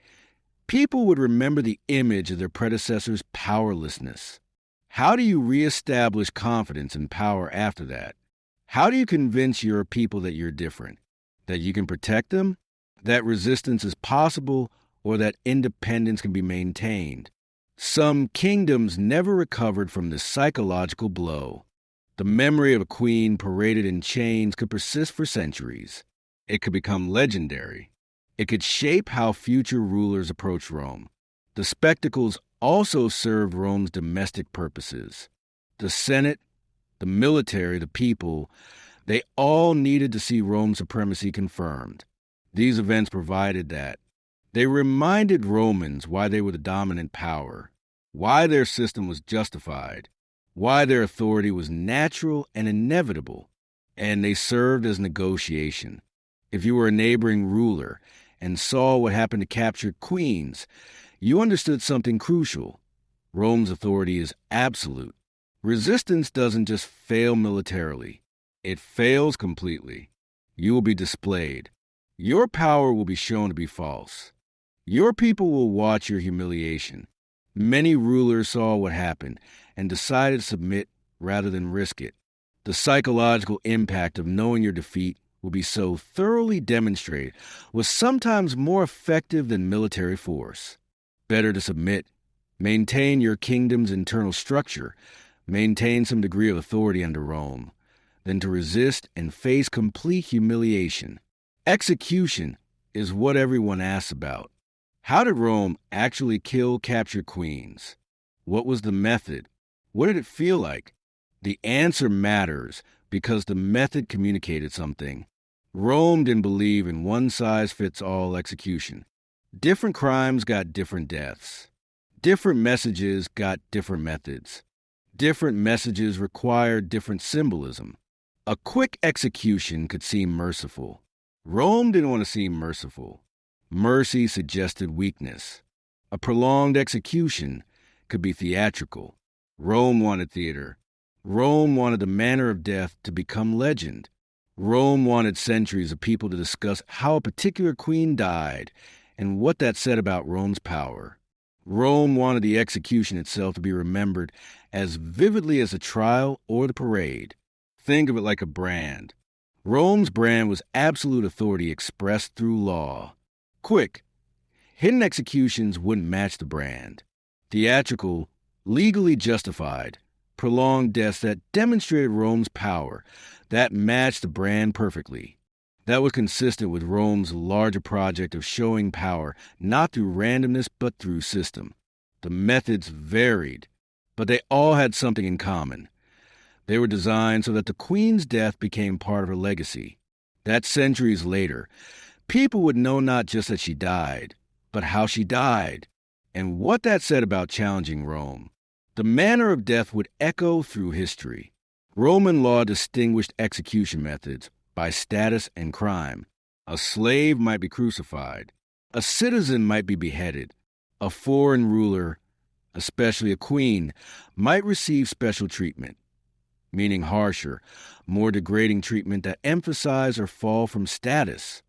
people would remember the image of their predecessors' powerlessness. How do you reestablish confidence and power after that? How do you convince your people that you're different, that you can protect them, that resistance is possible, or that independence can be maintained? Some kingdoms never recovered from this psychological blow. The memory of a queen paraded in chains could persist for centuries. It could become legendary. It could shape how future rulers approach Rome. The spectacles also served Rome's domestic purposes. The Senate, the military, the people, they all needed to see Rome's supremacy confirmed. These events provided that. They reminded Romans why they were the dominant power, why their system was justified, why their authority was natural and inevitable, and they served as negotiation. If you were a neighboring ruler and saw what happened to captured queens, you understood something crucial. Rome's authority is absolute. Resistance doesn't just fail militarily. It fails completely. You will be displayed. Your power will be shown to be false. Your people will watch your humiliation. Many rulers saw what happened and decided to submit rather than risk it. The psychological impact of knowing your defeat will be so thoroughly demonstrated was sometimes more effective than military force. Better to submit, maintain your kingdom's internal structure, maintain some degree of authority under Rome, than to resist and face complete humiliation. Execution is what everyone asks about. How did Rome actually kill captured queens? What was the method? What did it feel like? The answer matters because the method communicated something. Rome didn't believe in one-size-fits-all execution. Different crimes got different deaths. Different messages got different methods. Different messages required different symbolism. A quick execution could seem merciful. Rome didn't want to seem merciful. Mercy suggested weakness. A prolonged execution could be theatrical. Rome wanted theater. Rome wanted the manner of death to become legend. Rome wanted centuries of people to discuss how a particular queen died and what that said about Rome's power. Rome wanted the execution itself to be remembered as vividly as the trial or the parade. Think of it like a brand. Rome's brand was absolute authority expressed through law. Quick, hidden executions wouldn't match the brand. Theatrical, legally justified, prolonged deaths that demonstrated Rome's power, that matched the brand perfectly. That was consistent with Rome's larger project of showing power, not through randomness, but through system. The methods varied, but they all had something in common. They were designed so that the queen's death became part of her legacy. That centuries later, people would know not just that she died, but how she died, and what that said about challenging Rome. The manner of death would echo through history. Roman law distinguished execution methods by status and crime. A slave might be crucified. A citizen might be beheaded. A foreign ruler, especially a queen, might receive special treatment, meaning harsher, more degrading treatment that emphasize or fall from status.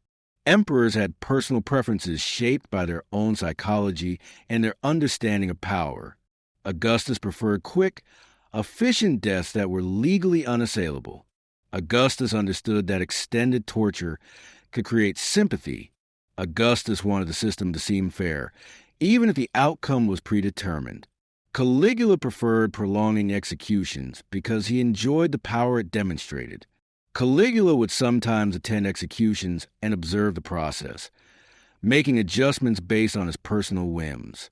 Emperors had personal preferences shaped by their own psychology and their understanding of power. Augustus preferred quick, efficient deaths that were legally unassailable. Augustus understood that extended torture could create sympathy. Augustus wanted the system to seem fair, even if the outcome was predetermined. Caligula preferred prolonging executions because he enjoyed the power it demonstrated. Caligula would sometimes attend executions and observe the process, making adjustments based on his personal whims.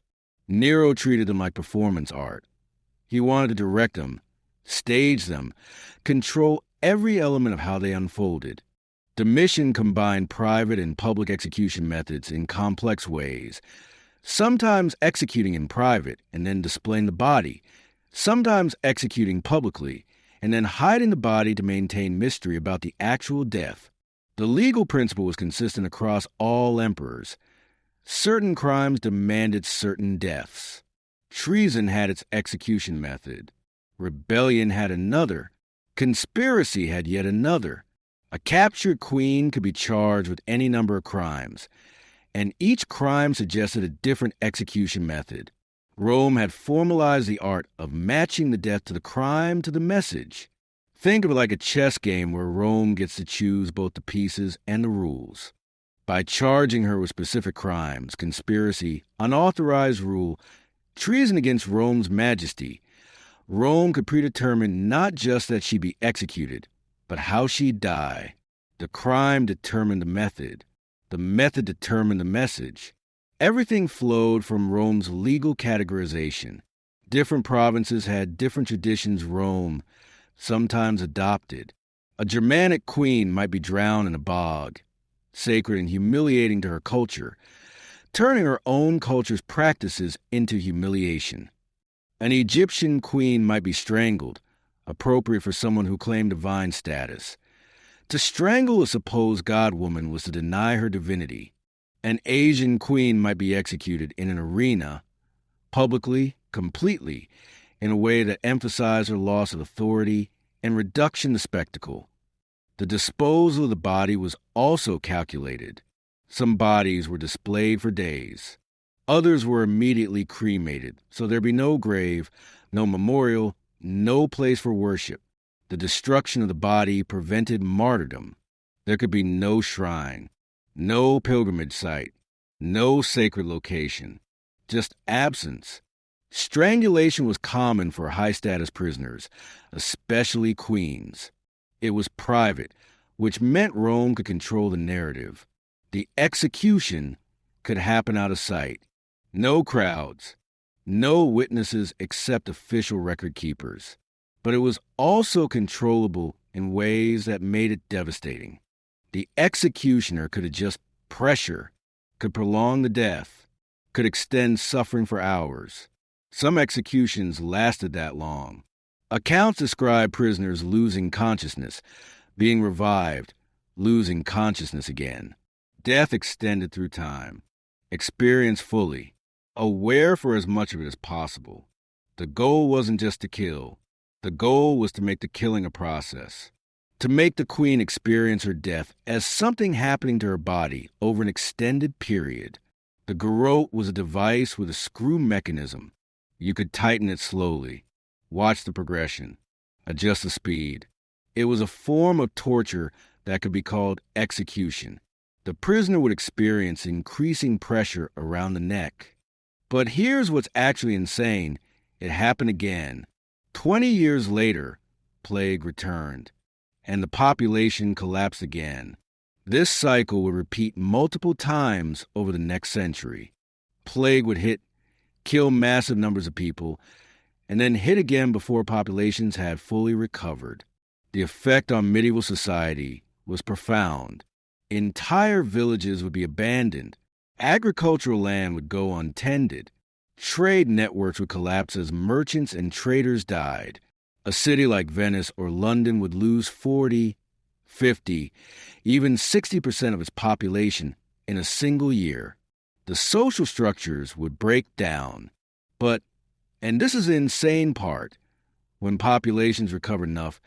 Nero treated them like performance art. He wanted to direct them, stage them, control every element of how they unfolded. Domitian combined private and public execution methods in complex ways, sometimes executing in private and then displaying the body, sometimes executing publicly and then hiding the body to maintain mystery about the actual death. The legal principle was consistent across all emperors. Certain crimes demanded certain deaths. Treason had its execution method. Rebellion had another. Conspiracy had yet another. A captured queen could be charged with any number of crimes, and each crime suggested a different execution method. Rome had formalized the art of matching the death to the crime to the message. Think of it like a chess game where Rome gets to choose both the pieces and the rules. By charging her with specific crimes, conspiracy, unauthorized rule, treason against Rome's majesty, Rome could predetermine not just that she be executed, but how she'd die. The crime determined the method determined the message. Everything flowed from Rome's legal categorization. Different provinces had different traditions Rome sometimes adopted. A Germanic queen might be drowned in a bog, sacred and humiliating to her culture, turning her own culture's practices into humiliation. An Egyptian queen might be strangled, appropriate for someone who claimed divine status. To strangle a supposed god-woman was to deny her divinity. An Asian queen might be executed in an arena, publicly, completely, in a way that emphasized her loss of authority and reduction to spectacle. The disposal of the body was also calculated. Some bodies were displayed for days. Others were immediately cremated, so there'd be no grave, no memorial, no place for worship. The destruction of the body prevented martyrdom. There could be no shrine, no pilgrimage site, no sacred location, just absence. Strangulation was common for high-status prisoners, especially queens. It was private, which meant Rome could control the narrative. The execution could happen out of sight. No crowds, no witnesses except official record keepers. But it was also controllable in ways that made it devastating. The executioner could adjust pressure, could prolong the death, could extend suffering for hours. Some executions lasted that long. Accounts describe prisoners losing consciousness, being revived, losing consciousness again. Death extended through time, experienced fully, aware for as much of it as possible. The goal wasn't just to kill. The goal was to make the killing a process, to make the queen experience her death as something happening to her body over an extended period. The garrote was a device with a screw mechanism. You could tighten it slowly, watch the progression, adjust the speed. It was a form of torture that could be called execution. The prisoner would experience increasing pressure around the neck. But here's what's actually insane. It happened again. 20 years later, plague returned, and the population collapsed again. This cycle would repeat multiple times over the next century. Plague would hit, kill massive numbers of people, and then hit again before populations had fully recovered. The effect on medieval society was profound. Entire villages would be abandoned. Agricultural land would go untended. Trade networks would collapse as merchants and traders died. A city like Venice or London would lose 40, 50, even 60% of its population in a single year. The social structures would break down. But, and this is the insane part, when populations recovered enough,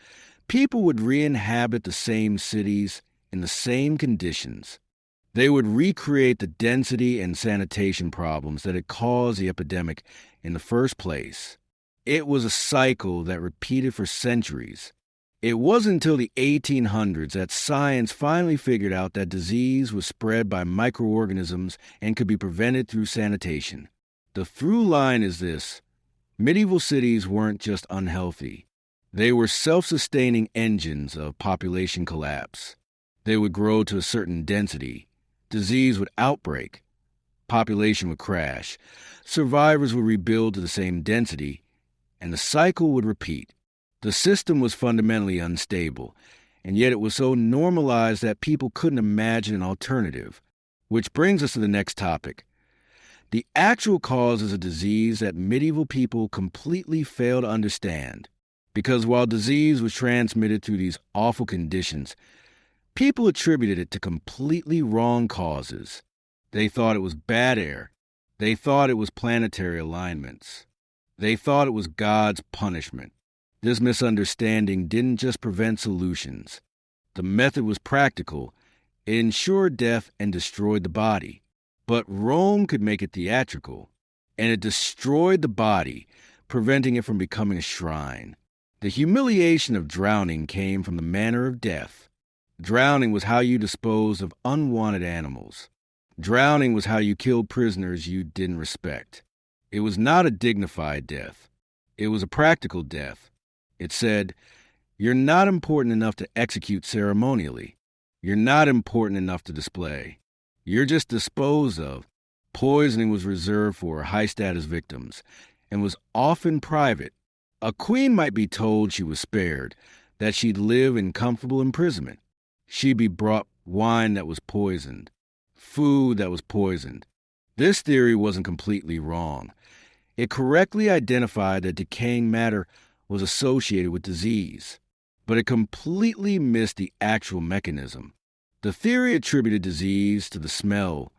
people would re-inhabit the same cities in the same conditions. They would recreate the density and sanitation problems that had caused the epidemic in the first place. It was a cycle that repeated for centuries. It wasn't until the 1800s that science finally figured out that disease was spread by microorganisms and could be prevented through sanitation. The through line is this: medieval cities weren't just unhealthy. They were self-sustaining engines of population collapse. They would grow to a certain density. Disease would outbreak. Population would crash. Survivors would rebuild to the same density, and the cycle would repeat. The system was fundamentally unstable, and yet it was so normalized that people couldn't imagine an alternative. Which brings us to the next topic. The actual cause is a disease that medieval people completely fail to understand. Because while disease was transmitted through these awful conditions, people attributed it to completely wrong causes. They thought it was bad air. They thought it was planetary alignments. They thought it was God's punishment. This misunderstanding didn't just prevent solutions. The method was practical. It ensured death and destroyed the body. But Rome could make it theatrical, and it destroyed the body, preventing it from becoming a shrine. The humiliation of drowning came from the manner of death. Drowning was how you disposed of unwanted animals. Drowning was how you killed prisoners you didn't respect. It was not a dignified death. It was a practical death. It said, "You're not important enough to execute ceremonially. You're not important enough to display. You're just disposed of." Poisoning was reserved for high-status victims and was often private. A queen might be told she was spared, that she'd live in comfortable imprisonment. She'd be brought wine that was poisoned, food that was poisoned. This theory wasn't completely wrong. It correctly identified that decaying matter was associated with disease, but it completely missed the actual mechanism. The theory attributed disease to the smell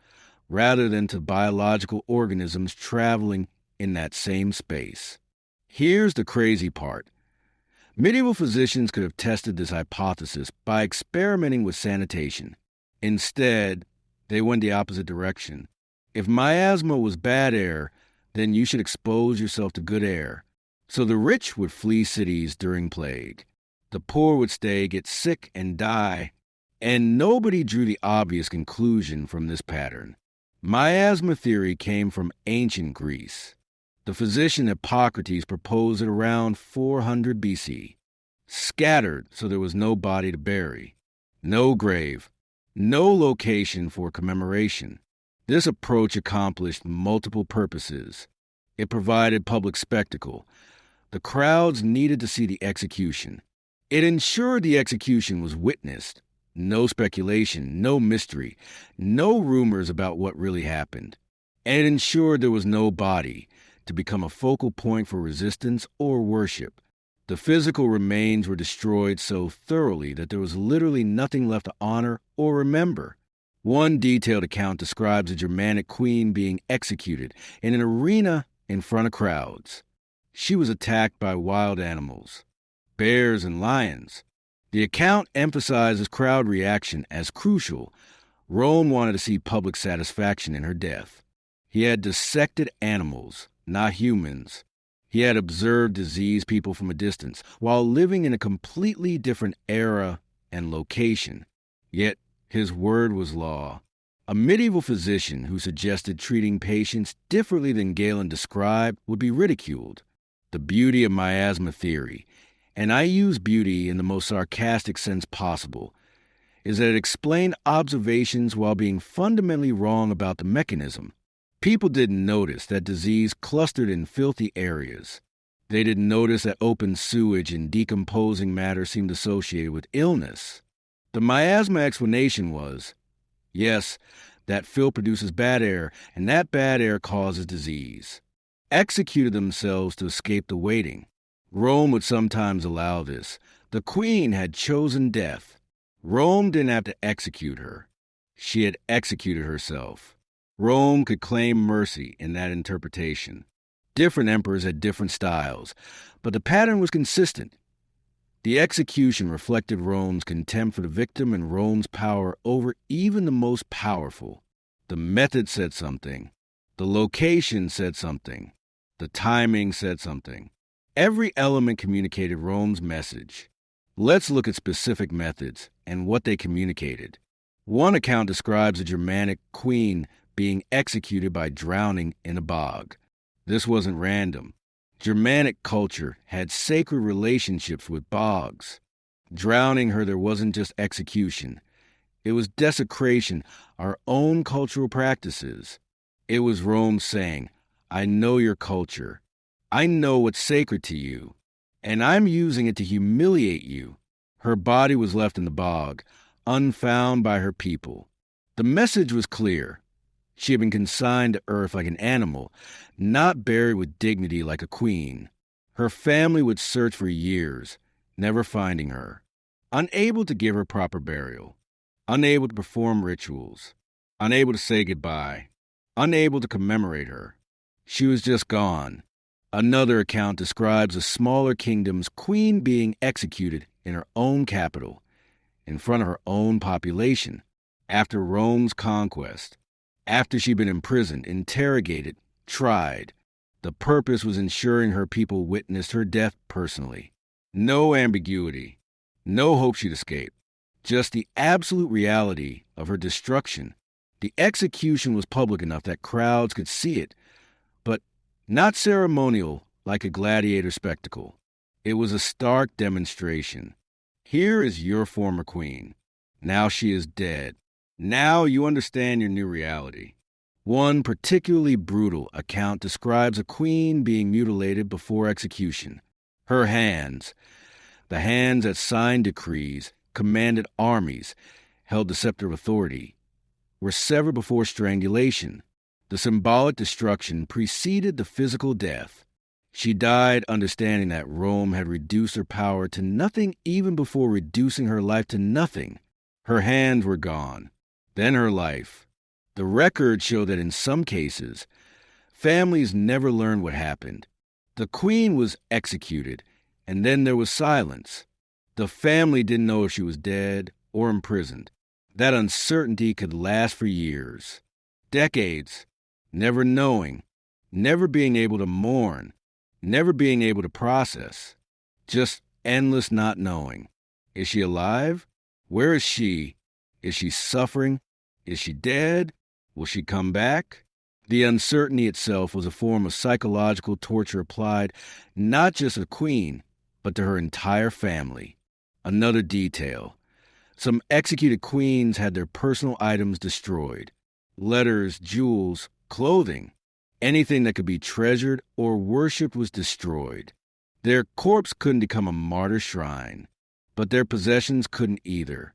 rather than to biological organisms traveling in that same space. Here's the crazy part. Medieval physicians could have tested this hypothesis by experimenting with sanitation. Instead, they went the opposite direction. If miasma was bad air, then you should expose yourself to good air. So the rich would flee cities during plague. The poor would stay, get sick, and die. And nobody drew the obvious conclusion from this pattern. Miasma theory came from ancient Greece. The physician Hippocrates proposed it around 400 BC. Scattered so there was no body to bury, no grave, no location for commemoration. This approach accomplished multiple purposes. It provided public spectacle. The crowds needed to see the execution. It ensured the execution was witnessed. No speculation, no mystery, no rumors about what really happened. And it ensured there was no body to become a focal point for resistance or worship. The physical remains were destroyed so thoroughly that there was literally nothing left to honor or remember. One detailed account describes a Germanic queen being executed in an arena in front of crowds. She was attacked by wild animals, bears and lions. The account emphasizes crowd reaction as crucial. Rome wanted to see public satisfaction in her death. He had dissected animals, not humans. He had observed diseased people from a distance, while living in a completely different era and location. Yet his word was law. A medieval physician who suggested treating patients differently than Galen described would be ridiculed. The beauty of miasma theory, and I use beauty in the most sarcastic sense possible, is that it explained observations while being fundamentally wrong about the mechanism. People didn't notice that disease clustered in filthy areas. They didn't notice that open sewage and decomposing matter seemed associated with illness. The miasma explanation was, yes, that filth produces bad air, and that bad air causes disease. Executed themselves to escape the waiting. Rome would sometimes allow this. The queen had chosen death. Rome didn't have to execute her. She had executed herself. Rome could claim mercy in that interpretation. Different emperors had different styles, but the pattern was consistent. The execution reflected Rome's contempt for the victim and Rome's power over even the most powerful. The method said something. The location said something. The timing said something. Every element communicated Rome's message. Let's look at specific methods and what they communicated. One account describes a Germanic queen being executed by drowning in a bog. This wasn't random. Germanic culture had sacred relationships with bogs. Drowning her, there wasn't just execution. It was desecration, our own cultural practices. It was Rome saying, I know your culture. I know what's sacred to you, and I'm using it to humiliate you. Her body was left in the bog, unfound by her people. The message was clear. She had been consigned to earth like an animal, not buried with dignity like a queen. Her family would search for years, never finding her, unable to give her proper burial, unable to perform rituals, unable to say goodbye, unable to commemorate her. She was just gone. Another account describes a smaller kingdom's queen being executed in her own capital, in front of her own population, after Rome's conquest. After she'd been imprisoned, interrogated, tried, the purpose was ensuring her people witnessed her death personally. No ambiguity, no hope she'd escape, just the absolute reality of her destruction. The execution was public enough that crowds could see it, but not ceremonial like a gladiator spectacle. It was a stark demonstration. Here is your former queen. Now she is dead. Now you understand your new reality. One particularly brutal account describes a queen being mutilated before execution. Her hands, the hands that signed decrees, commanded armies, held the scepter of authority, were severed before strangulation. The symbolic destruction preceded the physical death. She died understanding that Rome had reduced her power to nothing even before reducing her life to nothing. Her hands were gone. Then her life. The records show that in some cases, families never learned what happened. The queen was executed, and then there was silence. The family didn't know if she was dead or imprisoned. That uncertainty could last for years, decades, never knowing, never being able to mourn, never being able to process, just endless not knowing. Is she alive? Where is she? Is she suffering? Is she dead? Will she come back? The uncertainty itself was a form of psychological torture applied not just to the queen, but to her entire family. Another detail. Some executed queens had their personal items destroyed. Letters, jewels, clothing. Anything that could be treasured or worshipped was destroyed. Their corpse couldn't become a martyr shrine, but their possessions couldn't either.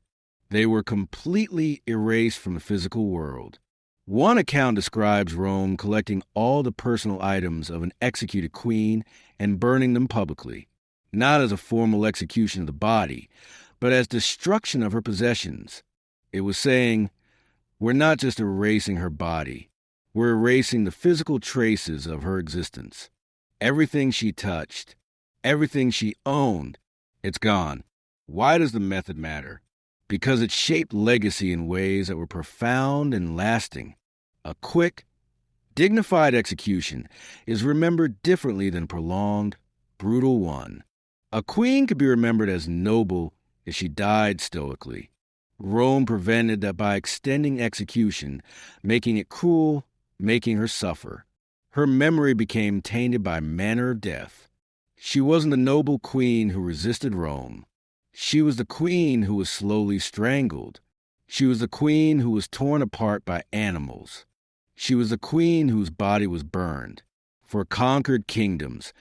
They were completely erased from the physical world. One account describes Rome collecting all the personal items of an executed queen and burning them publicly, not as a formal execution of the body, but as destruction of her possessions. It was saying, we're not just erasing her body, we're erasing the physical traces of her existence. Everything she touched, everything she owned, it's gone. Why does the method matter? Because it shaped legacy in ways that were profound and lasting. A quick, dignified execution is remembered differently than a prolonged, brutal one. A queen could be remembered as noble if she died stoically. Rome prevented that by extending execution, making it cruel, making her suffer. Her memory became tainted by manner of death. She wasn't the noble queen who resisted Rome. She was the queen who was slowly strangled. She was the queen who was torn apart by animals. She was the queen whose body was burned. For conquered kingdoms,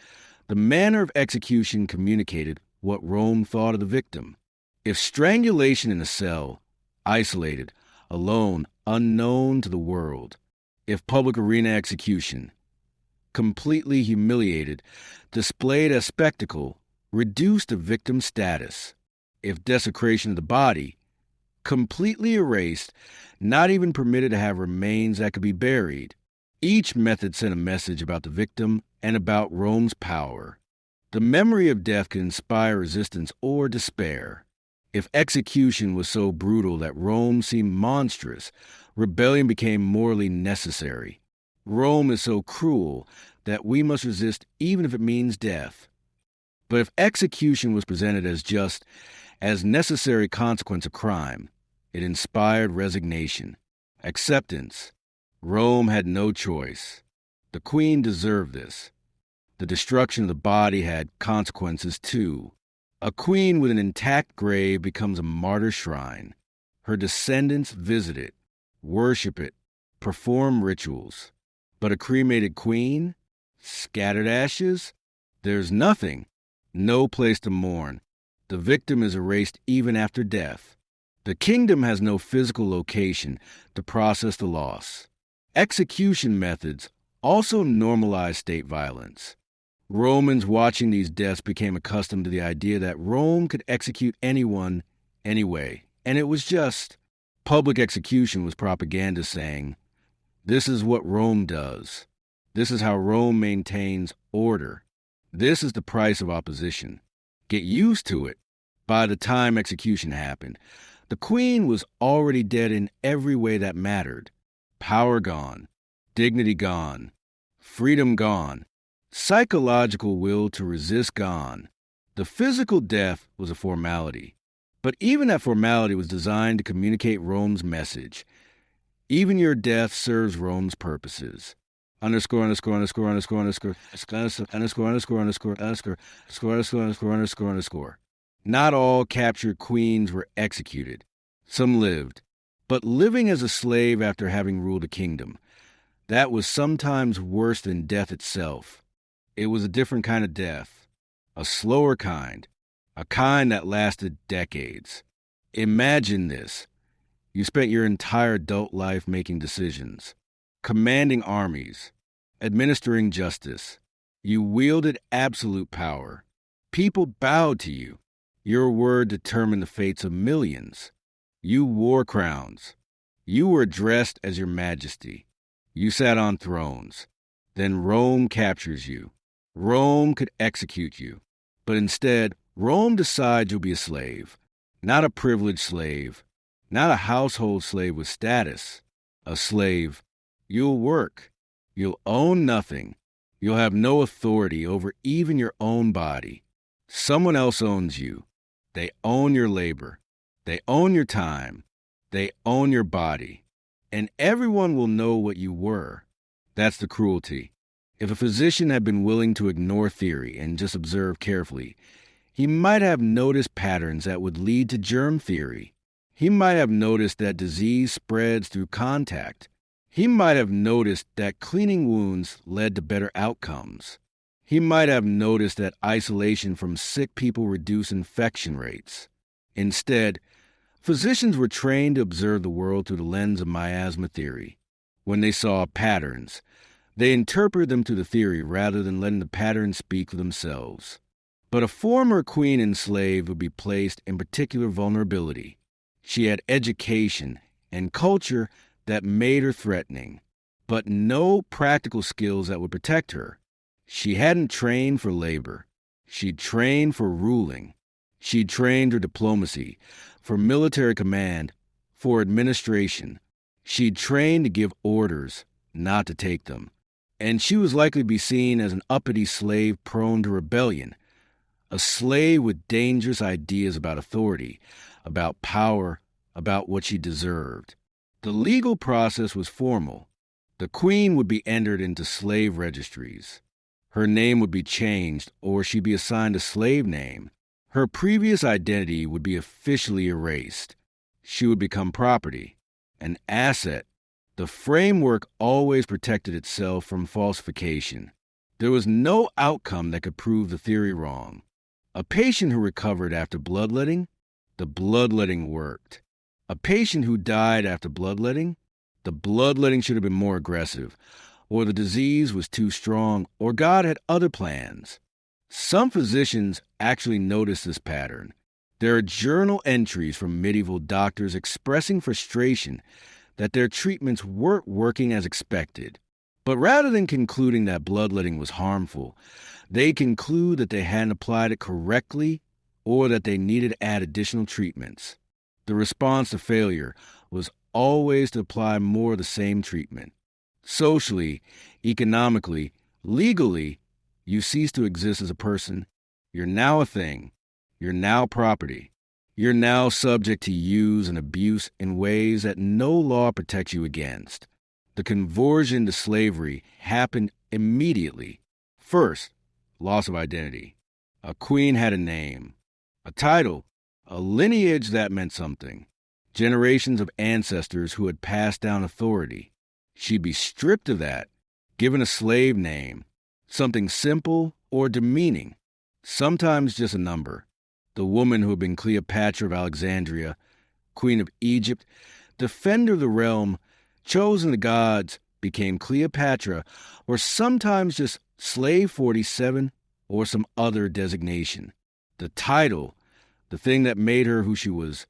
the manner of execution communicated what Rome thought of the victim. If strangulation in a cell, isolated, alone, unknown to the world, if public arena execution, completely humiliated, displayed as spectacle, reduced to victim status, if desecration of the body, completely erased, not even permitted to have remains that could be buried. Each method sent a message about the victim and about Rome's power. The memory of death could inspire resistance or despair. If execution was so brutal that Rome seemed monstrous, rebellion became morally necessary. Rome is so cruel that we must resist even if it means death. But if execution was presented as just, as necessary consequence of crime, it inspired resignation, acceptance. Rome had no choice. The queen deserved this. The destruction of the body had consequences too. A queen with an intact grave becomes a martyr shrine. Her descendants visit it, worship it, perform rituals. But a cremated queen? Scattered ashes? There's nothing. No place to mourn. The victim is erased even after death. The kingdom has no physical location to process the loss. Execution methods also normalized state violence. Romans watching these deaths became accustomed to the idea that Rome could execute anyone, anyway, and it was just. Public execution was propaganda saying, this is what Rome does. This is how Rome maintains order. This is the price of opposition. Get used to it. By the time execution happened, the queen was already dead in every way that mattered. Power gone, dignity gone, freedom gone, psychological will to resist gone. The physical death was a formality, but even that formality was designed to communicate Rome's message. Even your death serves Rome's purposes. Underscore, underscore, underscore, underscore, underscore, underscore, underscore, underscore, underscore, underscore, underscore, underscore, underscore. Not all captured queens were executed. Some lived. But living as a slave after having ruled a kingdom, that was sometimes worse than death itself. It was a different kind of death, a slower kind, a kind that lasted decades. Imagine this. You spent your entire adult life making decisions, commanding armies, administering justice. You wielded absolute power. People bowed to you. Your word determined the fates of millions. You wore crowns. You were addressed as your majesty. You sat on thrones. Then Rome captures you. Rome could execute you. But instead, Rome decides you'll be a slave. Not a privileged slave. Not a household slave with status. A slave. You'll work. You'll own nothing. You'll have no authority over even your own body. Someone else owns you. They own your labor. They own your time. They own your body. And everyone will know what you were. That's the cruelty. If a physician had been willing to ignore theory and just observe carefully, he might have noticed patterns that would lead to germ theory. He might have noticed that disease spreads through contact. He might have noticed that cleaning wounds led to better outcomes. He might have noticed that isolation from sick people reduced infection rates. Instead, physicians were trained to observe the world through the lens of miasma theory. When they saw patterns, they interpreted them to the theory rather than letting the patterns speak for themselves. But a former queen enslaved would be placed in particular vulnerability. She had education and culture that made her threatening, but no practical skills that would protect her. She hadn't trained for labor. She'd trained for ruling. She'd trained her diplomacy, for military command, for administration. She'd trained to give orders, not to take them. And she was likely to be seen as an uppity slave prone to rebellion, a slave with dangerous ideas about authority, about power, about what she deserved. The legal process was formal. The queen would be entered into slave registries. Her name would be changed, or she'd be assigned a slave name. Her previous identity would be officially erased. She would become property, an asset. The framework always protected itself from falsification. There was no outcome that could prove the theory wrong. A patient who recovered after bloodletting, the bloodletting worked. A patient who died after bloodletting, the bloodletting should have been more aggressive, or the disease was too strong, or God had other plans. Some physicians actually noticed this pattern. There are journal entries from medieval doctors expressing frustration that their treatments weren't working as expected. But rather than concluding that bloodletting was harmful, they conclude that they hadn't applied it correctly or that they needed to add additional treatments. The response to failure was always to apply more of the same treatment. Socially, economically, legally, you cease to exist as a person. You're now a thing. You're now property. You're now subject to use and abuse in ways that no law protects you against. The conversion to slavery happened immediately. First, loss of identity. A queen had a name, a title, a lineage that meant something, generations of ancestors who had passed down authority. She'd be stripped of that, given a slave name, something simple or demeaning, sometimes just a number. The woman who had been Cleopatra of Alexandria, queen of Egypt, defender of the realm, chosen of the gods, became Cleopatra, or sometimes just Slave 47 or some other designation. The title, the thing that made her who she was,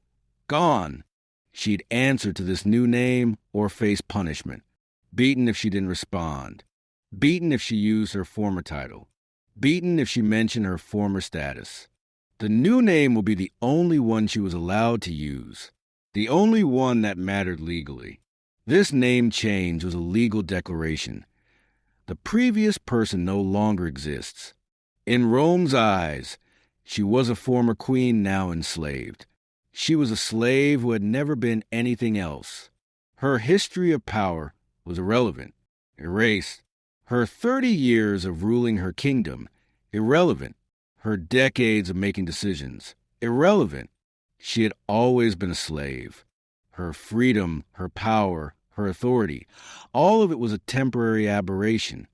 gone. She'd answer to this new name or face punishment. Beaten if she didn't respond. Beaten if she used her former title. Beaten if she mentioned her former status. The new name will be the only one she was allowed to use, the only one that mattered legally. This name change was a legal declaration. The previous person no longer exists. In Rome's eyes, she was a former queen now enslaved. She was a slave who had never been anything else. Her history of power was irrelevant, erased. Her 30 years of ruling her kingdom, irrelevant. Her decades of making decisions, irrelevant. She had always been a slave. Her freedom, her power, her authority, all of it was a temporary aberration.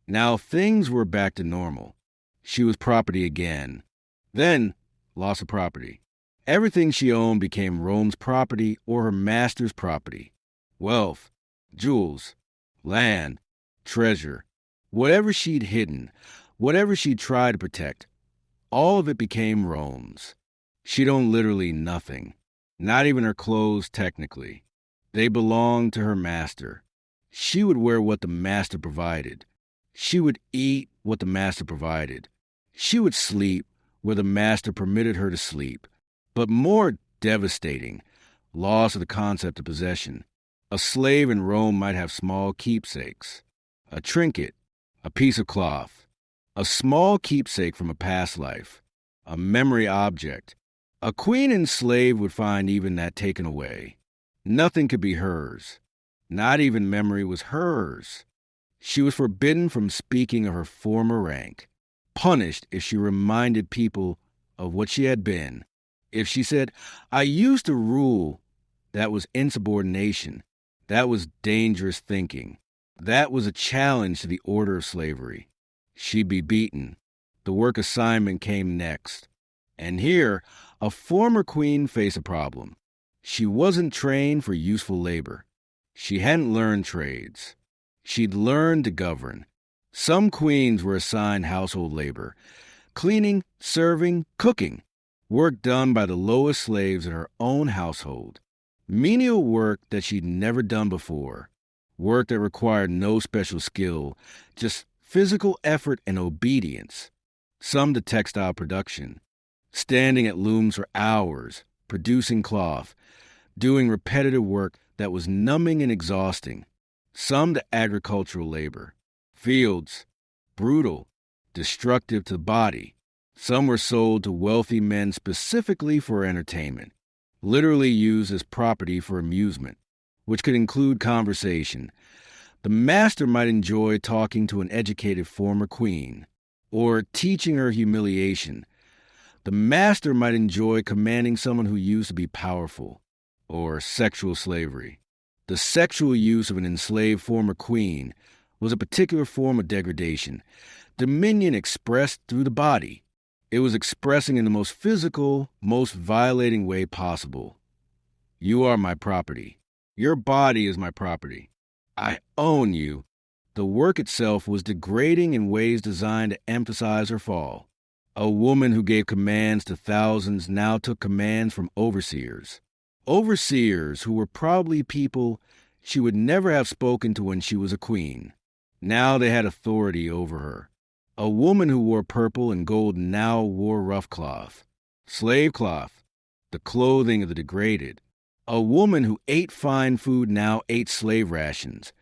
Now things were back to normal. She was property again. Then, loss of property. Everything she owned became Rome's property or her master's property. Wealth, jewels, land, treasure, whatever she'd hidden, whatever she'd tried to protect, all of it became Rome's. She'd owned literally nothing, not even her clothes technically. They belonged to her master. She would wear what the master provided. She would eat what the master provided. She would sleep where the master permitted her to sleep. But more devastating, loss of the concept of possession. A slave in Rome might have small keepsakes, a trinket, a piece of cloth, a small keepsake from a past life, a memory object. A queen enslaved would find even that taken away. Nothing could be hers. Not even memory was hers. She was forbidden from speaking of her former rank, punished if she reminded people of what she had been. If she said, "I used to rule," that was insubordination. That was dangerous thinking. That was a challenge to the order of slavery. She'd be beaten. The work assignment came next. And here, a former queen faced a problem. She wasn't trained for useful labor. She hadn't learned trades. She'd learned to govern. Some queens were assigned household labor, cleaning, serving, cooking, work done by the lowest slaves in her own household. Menial work that she'd never done before, work that required no special skill, just physical effort and obedience, some to textile production, standing at looms for hours, producing cloth, doing repetitive work that was numbing and exhausting, some to agricultural labor, fields, brutal, destructive to the body. Some were sold to wealthy men specifically for entertainment, literally used as property for amusement, which could include conversation. The master might enjoy talking to an educated former queen, or teaching her humiliation. The master might enjoy commanding someone who used to be powerful, or sexual slavery. The sexual use of an enslaved former queen was a particular form of degradation, dominion expressed through the body. It was expressing in the most physical, most violating way possible. You are my property. Your body is my property. I own you. The work itself was degrading in ways designed to emphasize her fall. A woman who gave commands to thousands now took commands from overseers. Overseers who were probably people she would never have spoken to when she was a queen. Now they had authority over her. A woman who wore purple and gold now wore rough cloth, slave cloth, the clothing of the degraded. A woman who ate fine food now ate slave rations,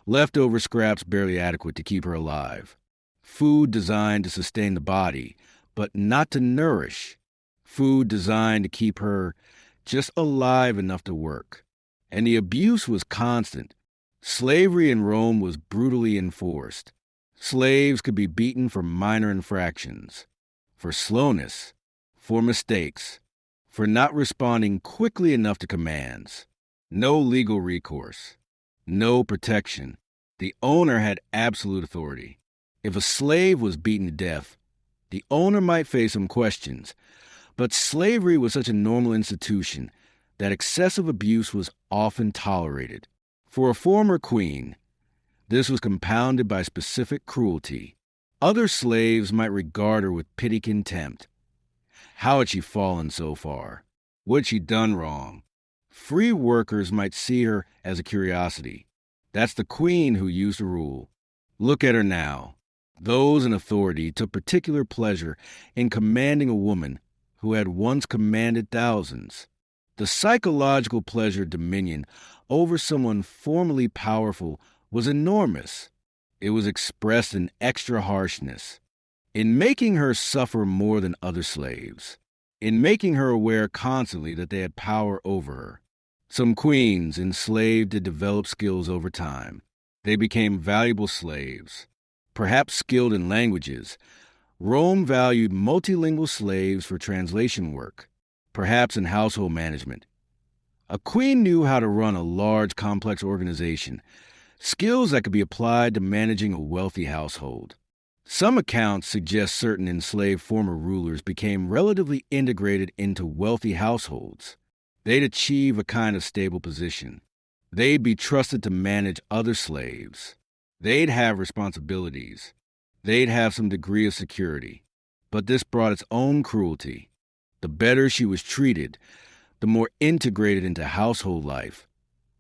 leftover scraps barely adequate to keep her alive. Food designed to sustain the body, but not to nourish. Food designed to keep her just alive enough to work. And the abuse was constant. Slavery in Rome was brutally enforced. Slaves could be beaten for minor infractions, for slowness, for mistakes, for not responding quickly enough to commands. No legal recourse, no protection. The owner had absolute authority. If a slave was beaten to death, the owner might face some questions, but slavery was such a normal institution that excessive abuse was often tolerated. For a former queen, this was compounded by specific cruelty. Other slaves might regard her with petty contempt. How had she fallen so far? What had she done wrong? Free workers might see her as a curiosity. That's the queen who used to rule. Look at her now. Those in authority took particular pleasure in commanding a woman who had once commanded thousands. The psychological pleasure of dominion over someone formerly powerful was enormous. It was expressed in extra harshness, in making her suffer more than other slaves, in making her aware constantly that they had power over her. Some queens enslaved to develop skills over time. They became valuable slaves, perhaps skilled in languages. Rome valued multilingual slaves for translation work, perhaps in household management. A queen knew how to run a large, complex organization, skills that could be applied to managing a wealthy household. Some accounts suggest certain enslaved former rulers became relatively integrated into wealthy households. They'd achieve a kind of stable position. They'd be trusted to manage other slaves. They'd have responsibilities. They'd have some degree of security. But this brought its own cruelty. The better she was treated, the more integrated into household life,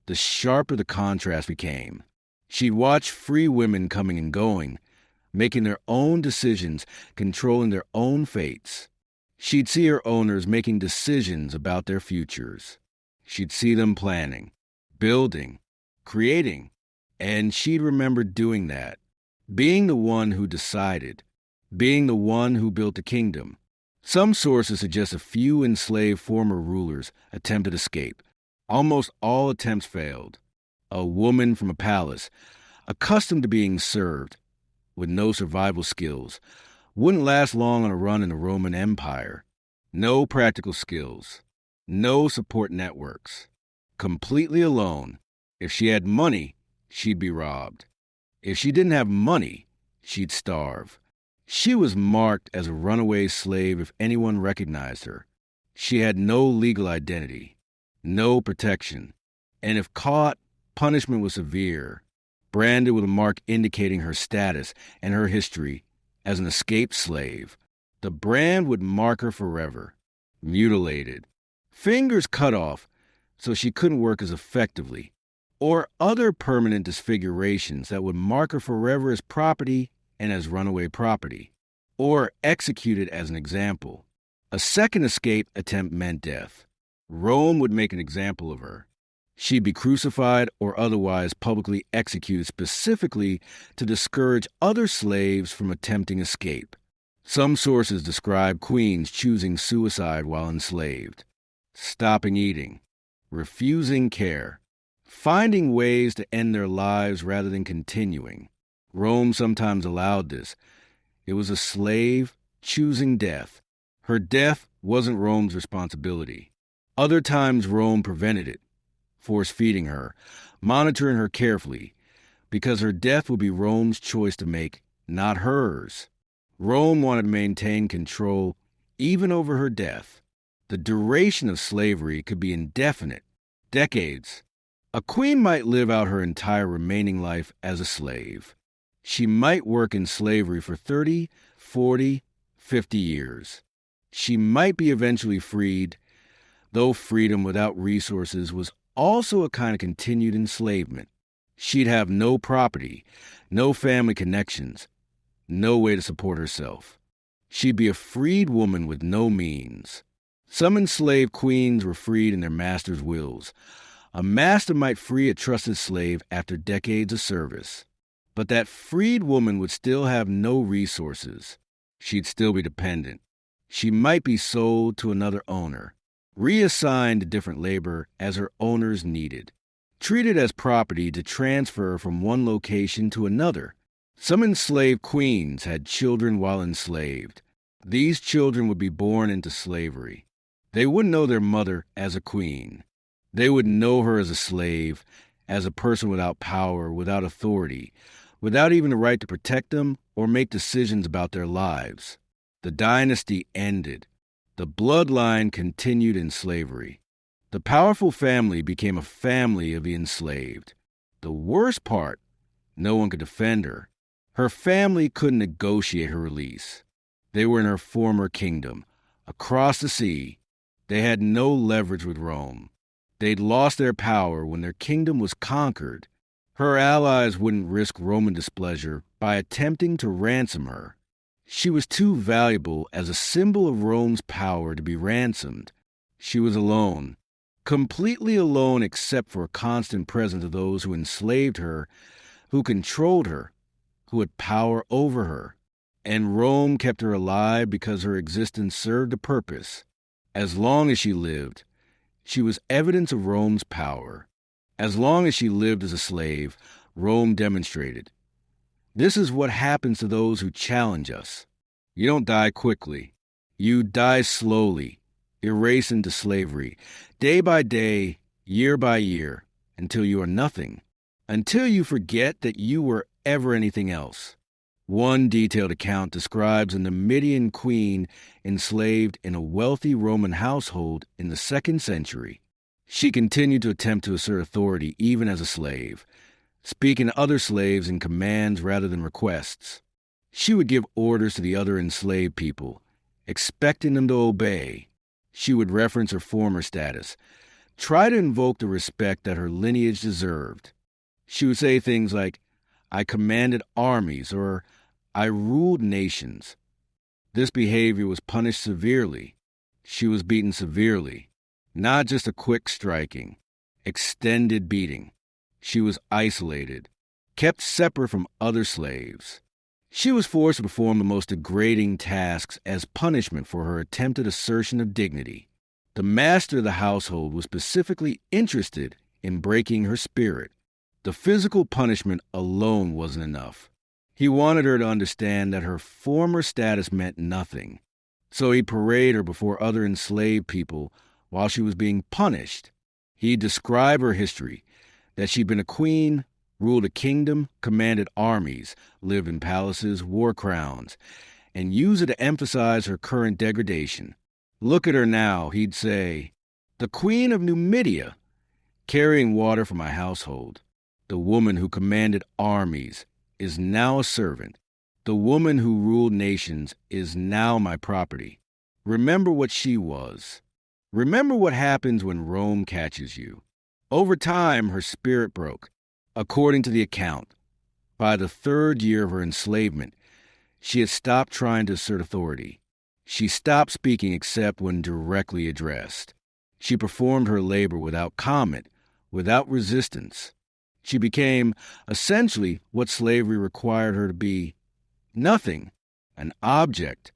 the sharper the contrast became. She'd watch free women coming and going, making their own decisions, controlling their own fates. She'd see her owners making decisions about their futures. She'd see them planning, building, creating, and she'd remember doing that, being the one who decided, being the one who built the kingdom. Some sources suggest a few enslaved former rulers attempted escape. Almost all attempts failed. A woman from a palace, accustomed to being served, with no survival skills, wouldn't last long on a run in the Roman Empire. No practical skills, no support networks. Completely alone. If she had money, she'd be robbed. If she didn't have money, she'd starve. She was marked as a runaway slave if anyone recognized her. She had no legal identity, no protection, and if caught, punishment was severe, branded with a mark indicating her status and her history as an escaped slave. The brand would mark her forever. Mutilated, fingers cut off so she couldn't work as effectively, or other permanent disfigurations that would mark her forever as property and as runaway property, or executed as an example. A second escape attempt meant death. Rome would make an example of her. She'd be crucified or otherwise publicly executed specifically to discourage other slaves from attempting escape. Some sources describe queens choosing suicide while enslaved, stopping eating, refusing care, finding ways to end their lives rather than continuing. Rome sometimes allowed this. It was a slave choosing death. Her death wasn't Rome's responsibility. Other times Rome prevented it, force-feeding her, monitoring her carefully, because her death would be Rome's choice to make, not hers. Rome wanted to maintain control even over her death. The duration of slavery could be indefinite, decades. A queen might live out her entire remaining life as a slave. She might work in slavery for 30, 40, 50 years. She might be eventually freed, though freedom without resources was also a kind of continued enslavement. She'd have no property, no family connections, no way to support herself. She'd be a freed woman with no means. Some enslaved queens were freed in their master's wills. A master might free a trusted slave after decades of service. But that freed woman would still have no resources. She'd still be dependent. She might be sold to another owner, reassigned to different labor as her owners needed, treated as property to transfer from one location to another. Some enslaved queens had children while enslaved. These children would be born into slavery. They wouldn't know their mother as a queen. They would know her as a slave, as a person without power, without authority, without even the right to protect them or make decisions about their lives. The dynasty ended. The bloodline continued in slavery. The powerful family became a family of the enslaved. The worst part, no one could defend her. Her family couldn't negotiate her release. They were in her former kingdom, across the sea. They had no leverage with Rome. They'd lost their power when their kingdom was conquered. Her allies wouldn't risk Roman displeasure by attempting to ransom her. She was too valuable as a symbol of Rome's power to be ransomed. She was alone, completely alone except for a constant presence of those who enslaved her, who controlled her, who had power over her. And Rome kept her alive because her existence served a purpose. As long as she lived, she was evidence of Rome's power. As long as she lived as a slave, Rome demonstrated. This is what happens to those who challenge us. You don't die quickly. You die slowly, erased into slavery, day by day, year by year, until you are nothing, until you forget that you were ever anything else. One detailed account describes a Numidian queen enslaved in a wealthy Roman household in the 2nd century. She continued to attempt to assert authority even as a slave, speaking to other slaves in commands rather than requests. She would give orders to the other enslaved people, expecting them to obey. She would reference her former status, try to invoke the respect that her lineage deserved. She would say things like, "I commanded armies," or "I ruled nations." This behavior was punished severely. She was beaten severely, not just a quick striking, extended beating. She was isolated, kept separate from other slaves. She was forced to perform the most degrading tasks as punishment for her attempted assertion of dignity. The master of the household was specifically interested in breaking her spirit. The physical punishment alone wasn't enough. He wanted her to understand that her former status meant nothing. So he'd parade her before other enslaved people while she was being punished. He'd describe her history, that she'd been a queen, ruled a kingdom, commanded armies, lived in palaces, wore crowns, and use it to emphasize her current degradation. "Look at her now," he'd say, "the queen of Numidia, carrying water for my household. The woman who commanded armies is now a servant. The woman who ruled nations is now my property. Remember what she was. Remember what happens when Rome catches you." Over time, her spirit broke. According to the account, by the 3rd year of her enslavement, She had stopped trying to assert authority. She stopped speaking except when directly addressed. She performed her labor without comment, without resistance. She became essentially what slavery required her to be: nothing, an object,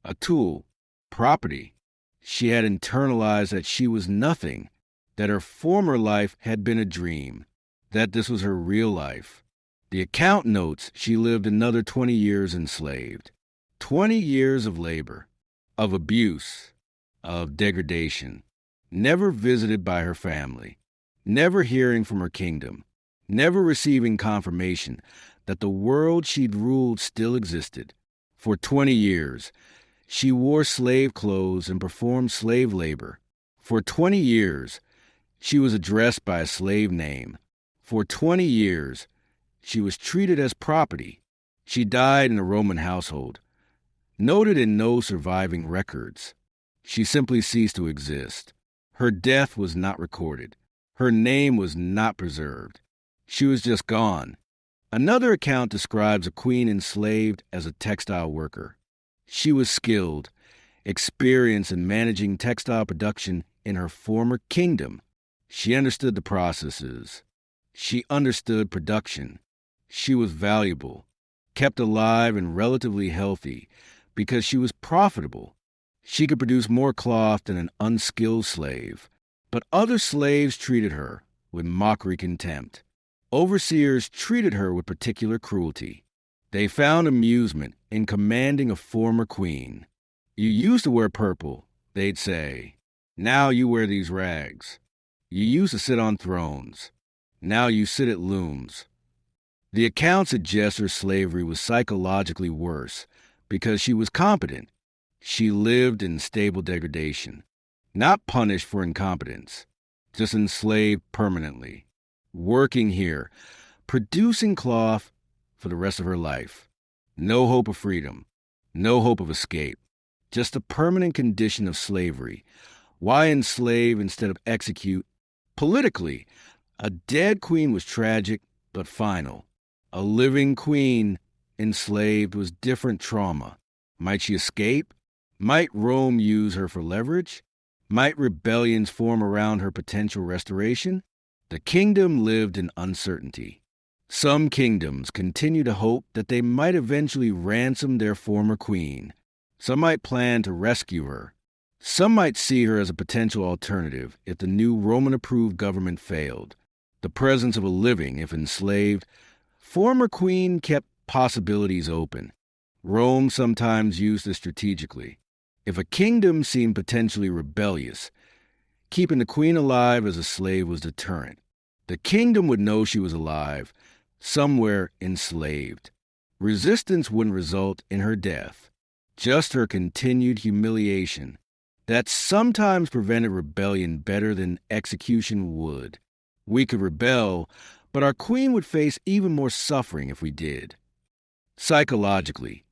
a tool, property. She had internalized that she was nothing, that her former life had been a dream, that this was her real life. The account notes she lived another 20 years enslaved. 20 years of labor, of abuse, of degradation, never visited by her family, never hearing from her kingdom, never receiving confirmation that the world she'd ruled still existed. For 20 years, she wore slave clothes and performed slave labor. For 20 years, she was addressed by a slave name. For 20 years, she was treated as property. She died in a Roman household, noted in no surviving records. She simply ceased to exist. Her death was not recorded. Her name was not preserved. She was just gone. Another account describes a queen enslaved as a textile worker. She was skilled, experienced in managing textile production in her former kingdom. She understood the processes. She understood production. She was valuable, kept alive and relatively healthy because she was profitable. She could produce more cloth than an unskilled slave. But other slaves treated her with mockery contempt. Overseers treated her with particular cruelty. They found amusement in commanding a former queen. You used to wear purple, they'd say. Now you wear these rags. You used to sit on thrones. Now you sit at looms. The account suggests her slavery was psychologically worse because she was competent. She lived in stable degradation, not punished for incompetence, just enslaved permanently, working here, producing cloth for the rest of her life. No hope of freedom, no hope of escape, just a permanent condition of slavery. Why enslave instead of execute? Politically, a dead queen was tragic but final. A living queen enslaved was different trauma. Might she escape? Might Rome use her for leverage? Might rebellions form around her potential restoration? The kingdom lived in uncertainty. Some kingdoms continue to hope that they might eventually ransom their former queen. Some might plan to rescue her. Some might see her as a potential alternative if the new Roman-approved government failed. The presence of a living, if enslaved, former queen kept possibilities open. Rome sometimes used this strategically. If a kingdom seemed potentially rebellious, keeping the queen alive as a slave was deterrent. The kingdom would know she was alive, somewhere enslaved. Resistance wouldn't result in her death, just her continued humiliation. That sometimes prevented rebellion better than execution would. We could rebel, but our queen would face even more suffering if we did. Psychologically,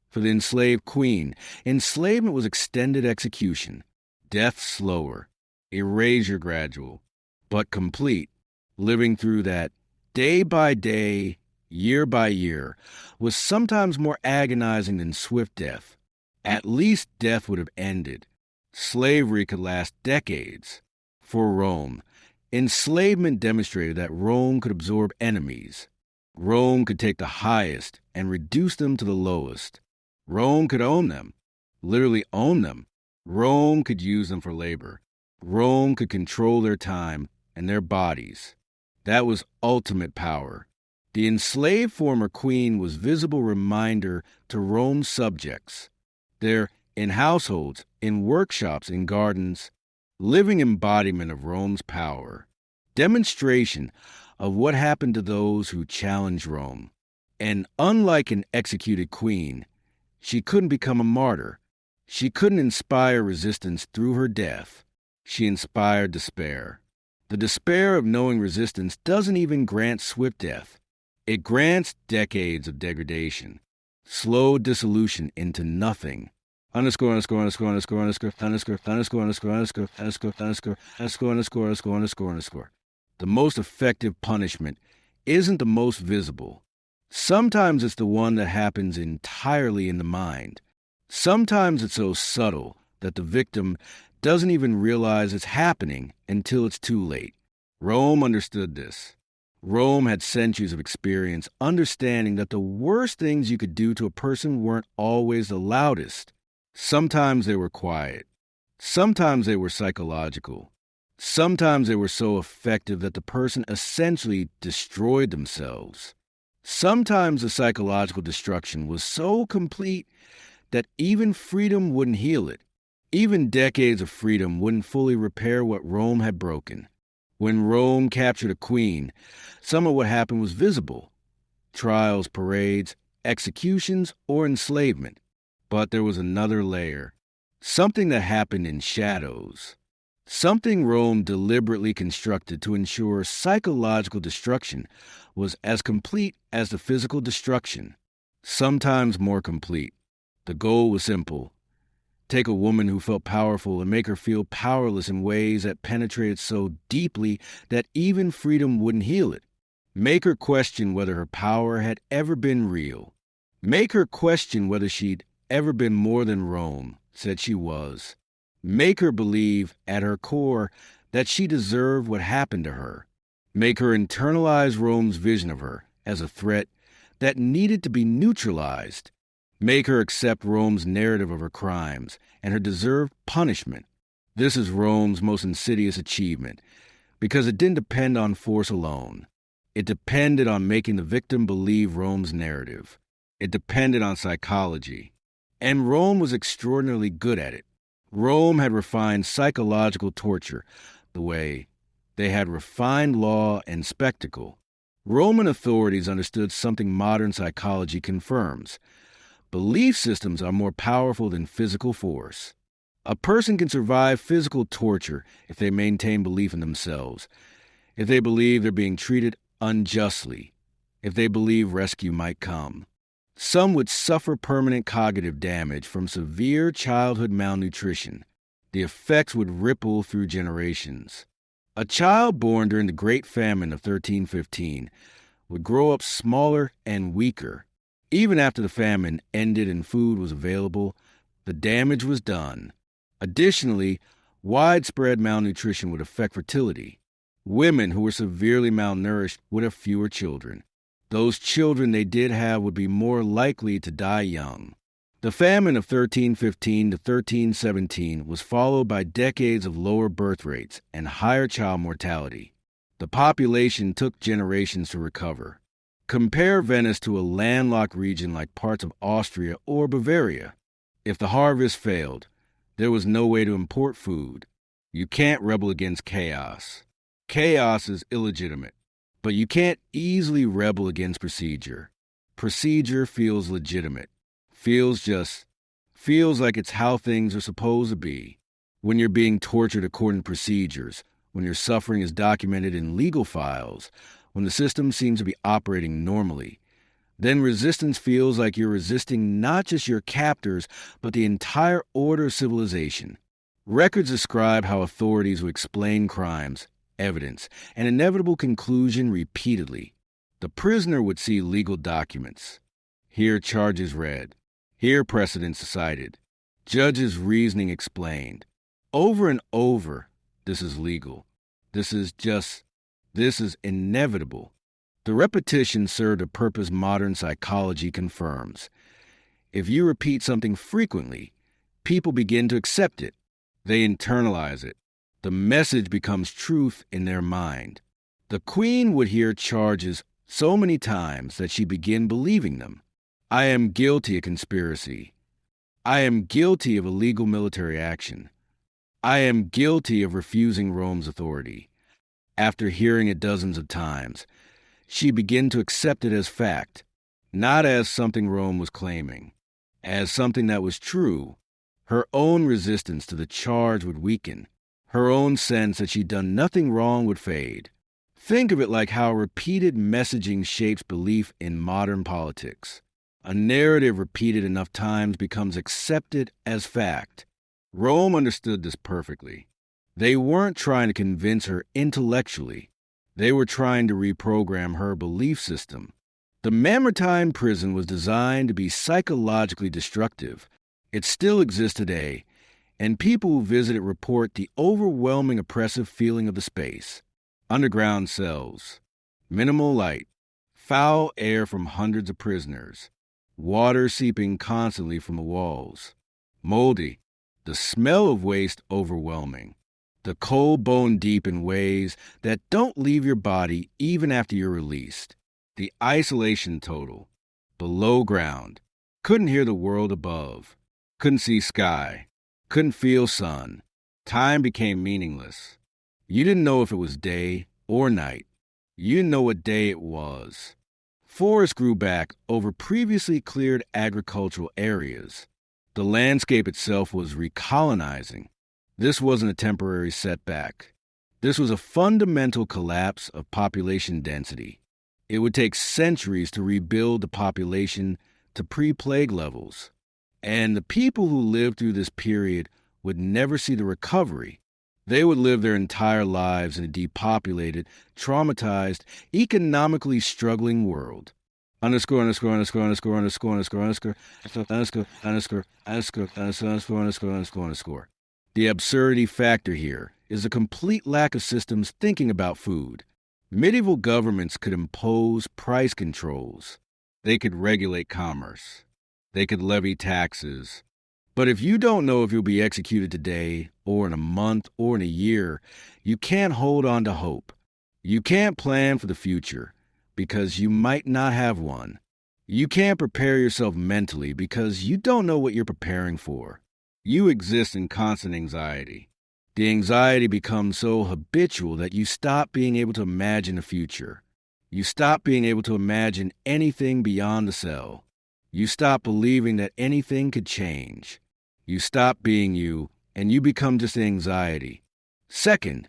for the enslaved queen, enslavement was extended execution, death slower, erasure gradual, but complete. Living through that day by day, year by year, was sometimes more agonizing than swift death. At least death would have ended. Slavery could last decades. For Rome, enslavement demonstrated that Rome could absorb enemies. Rome could take the highest and reduce them to the lowest. Rome could own them, literally own them. Rome could use them for labor. Rome could control their time and their bodies. That was ultimate power. The enslaved former queen was visible reminder to Rome's subjects. They're in households, in workshops, in gardens, living embodiment of Rome's power. Demonstration of what happened to those who challenged Rome. And unlike an executed queen, she couldn't become a martyr. She couldn't inspire resistance through her death. She inspired despair. The despair of knowing resistance doesn't even grant swift death. It grants decades of degradation, slow dissolution into nothing. Underscore, underscore, underscore, underscore, underscore, underscore, underscore, underscore, underscore, underscore, underscore, underscore, underscore, underscore, underscore. The most effective punishment isn't the most visible. Sometimes it's the one that happens entirely in the mind. Sometimes it's so subtle that the victim doesn't even realize it's happening until it's too late. Rome understood this. Rome had centuries of experience understanding that the worst things you could do to a person weren't always the loudest. Sometimes they were quiet. Sometimes they were psychological. Sometimes they were so effective that the person essentially destroyed themselves. Sometimes the psychological destruction was so complete that even freedom wouldn't heal it. Even decades of freedom wouldn't fully repair what Rome had broken. When Rome captured a queen, some of what happened was visible. Trials, parades, executions, or enslavement. But there was another layer. Something that happened in shadows. Something Rome deliberately constructed to ensure psychological destruction was as complete as the physical destruction, sometimes more complete. The goal was simple. Take a woman who felt powerful and make her feel powerless in ways that penetrated so deeply that even freedom wouldn't heal it. Make her question whether her power had ever been real. Make her question whether she'd ever been more than Rome said she was. Make her believe, at her core, that she deserved what happened to her. Make her internalize Rome's vision of her as a threat that needed to be neutralized. Make her accept Rome's narrative of her crimes and her deserved punishment. This is Rome's most insidious achievement, because it didn't depend on force alone. It depended on making the victim believe Rome's narrative. It depended on psychology. And Rome was extraordinarily good at it. Rome had refined psychological torture the way they had refined law and spectacle. Roman authorities understood something modern psychology confirms. Belief systems are more powerful than physical force. A person can survive physical torture if they maintain belief in themselves, if they believe they're being treated unjustly, if they believe rescue might come. Some would suffer permanent cognitive damage from severe childhood malnutrition. The effects would ripple through generations. A child born during the Great Famine of 1315 would grow up smaller and weaker. Even after the famine ended and food was available, the damage was done. Additionally, widespread malnutrition would affect fertility. Women who were severely malnourished would have fewer children. Those children they did have would be more likely to die young. The famine of 1315 to 1317 was followed by decades of lower birth rates and higher child mortality. The population took generations to recover. Compare Venice to a landlocked region like parts of Austria or Bavaria. If the harvest failed, there was no way to import food. You can't rebel against chaos. Chaos is illegitimate, but you can't easily rebel against procedure. Procedure feels legitimate. Feels like it's how things are supposed to be. When you're being tortured according to procedures, when your suffering is documented in legal files, when the system seems to be operating normally, then resistance feels like you're resisting not just your captors, but the entire order of civilization. Records describe how authorities would explain crimes, evidence, and inevitable conclusion repeatedly. The prisoner would see legal documents. Here charges read. Here precedents cited. Judges' reasoning explained. Over and over, this is legal. This is inevitable. The repetition served a purpose modern psychology confirms. If you repeat something frequently, people begin to accept it. They internalize it. The message becomes truth in their mind. The queen would hear charges so many times that she began believing them. I am guilty of conspiracy. I am guilty of illegal military action. I am guilty of refusing Rome's authority. After hearing it dozens of times, she began to accept it as fact, not as something Rome was claiming, as something that was true. Her own resistance to the charge would weaken. Her own sense that she'd done nothing wrong would fade. Think of it like how repeated messaging shapes belief in modern politics. A narrative repeated enough times becomes accepted as fact. Rome understood this perfectly. They weren't trying to convince her intellectually. They were trying to reprogram her belief system. The Mamertine prison was designed to be psychologically destructive. It still exists today, and people who visit it report the overwhelming oppressive feeling of the space. Underground cells, minimal light, foul air from hundreds of prisoners, water seeping constantly from the walls, moldy, the smell of waste overwhelming, the cold bone deep in ways that don't leave your body even after you're released. The isolation total, below ground, couldn't hear the world above, couldn't see sky, couldn't feel sun. Time became meaningless. You didn't know if it was day or night. You didn't know what day it was. Forests grew back over previously cleared agricultural areas. The landscape itself was recolonizing. This wasn't a temporary setback. This was a fundamental collapse of population density. It would take centuries to rebuild the population to pre-plague levels. And the people who lived through this period would never see the recovery. They would live their entire lives in a depopulated, traumatized, economically struggling world. Underscore. The absurdity factor here is a complete lack of systems thinking about food. Medieval governments could impose price controls. They could regulate commerce. They could levy taxes. But if you don't know if you'll be executed today, or in a month, or in a year, you can't hold on to hope. You can't plan for the future, because you might not have one. You can't prepare yourself mentally because you don't know what you're preparing for. You exist in constant anxiety. The anxiety becomes so habitual that you stop being able to imagine a future. You stop being able to imagine anything beyond the cell. You stop believing that anything could change. You stop being you, and you become just anxiety. Second,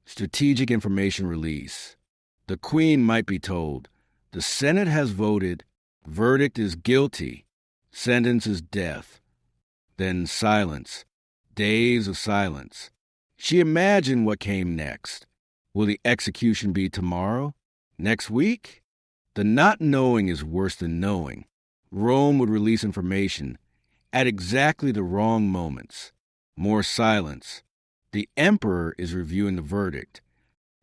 strategic information release. The Queen might be told, the Senate has voted, verdict is guilty, sentence is death. Then silence. Days of silence. She imagined what came next. Will the execution be tomorrow? Next week? The not knowing is worse than knowing. Rome would release information at exactly the wrong moments. More silence. The emperor is reviewing the verdict.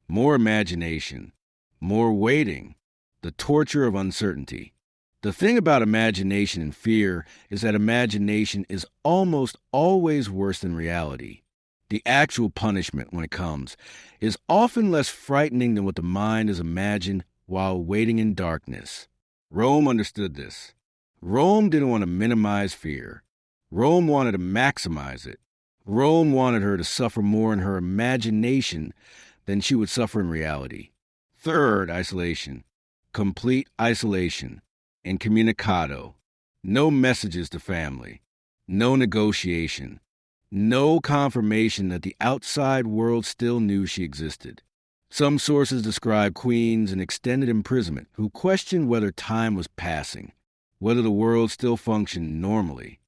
More imagination. More waiting. The torture of uncertainty. The thing about imagination and fear is that imagination is almost always worse than reality. The actual punishment, when it comes, is often less frightening than what the mind has imagined while waiting in darkness. Rome understood this. Rome didn't want to minimize fear. Rome wanted to maximize it. Rome wanted her to suffer more in her imagination than she would suffer in reality. Third, isolation. Complete isolation. Incommunicado. No messages to family. No negotiation. No confirmation that the outside world still knew she existed. Some sources describe queens in extended imprisonment who questioned whether time was passing, whether the world still functioned normally,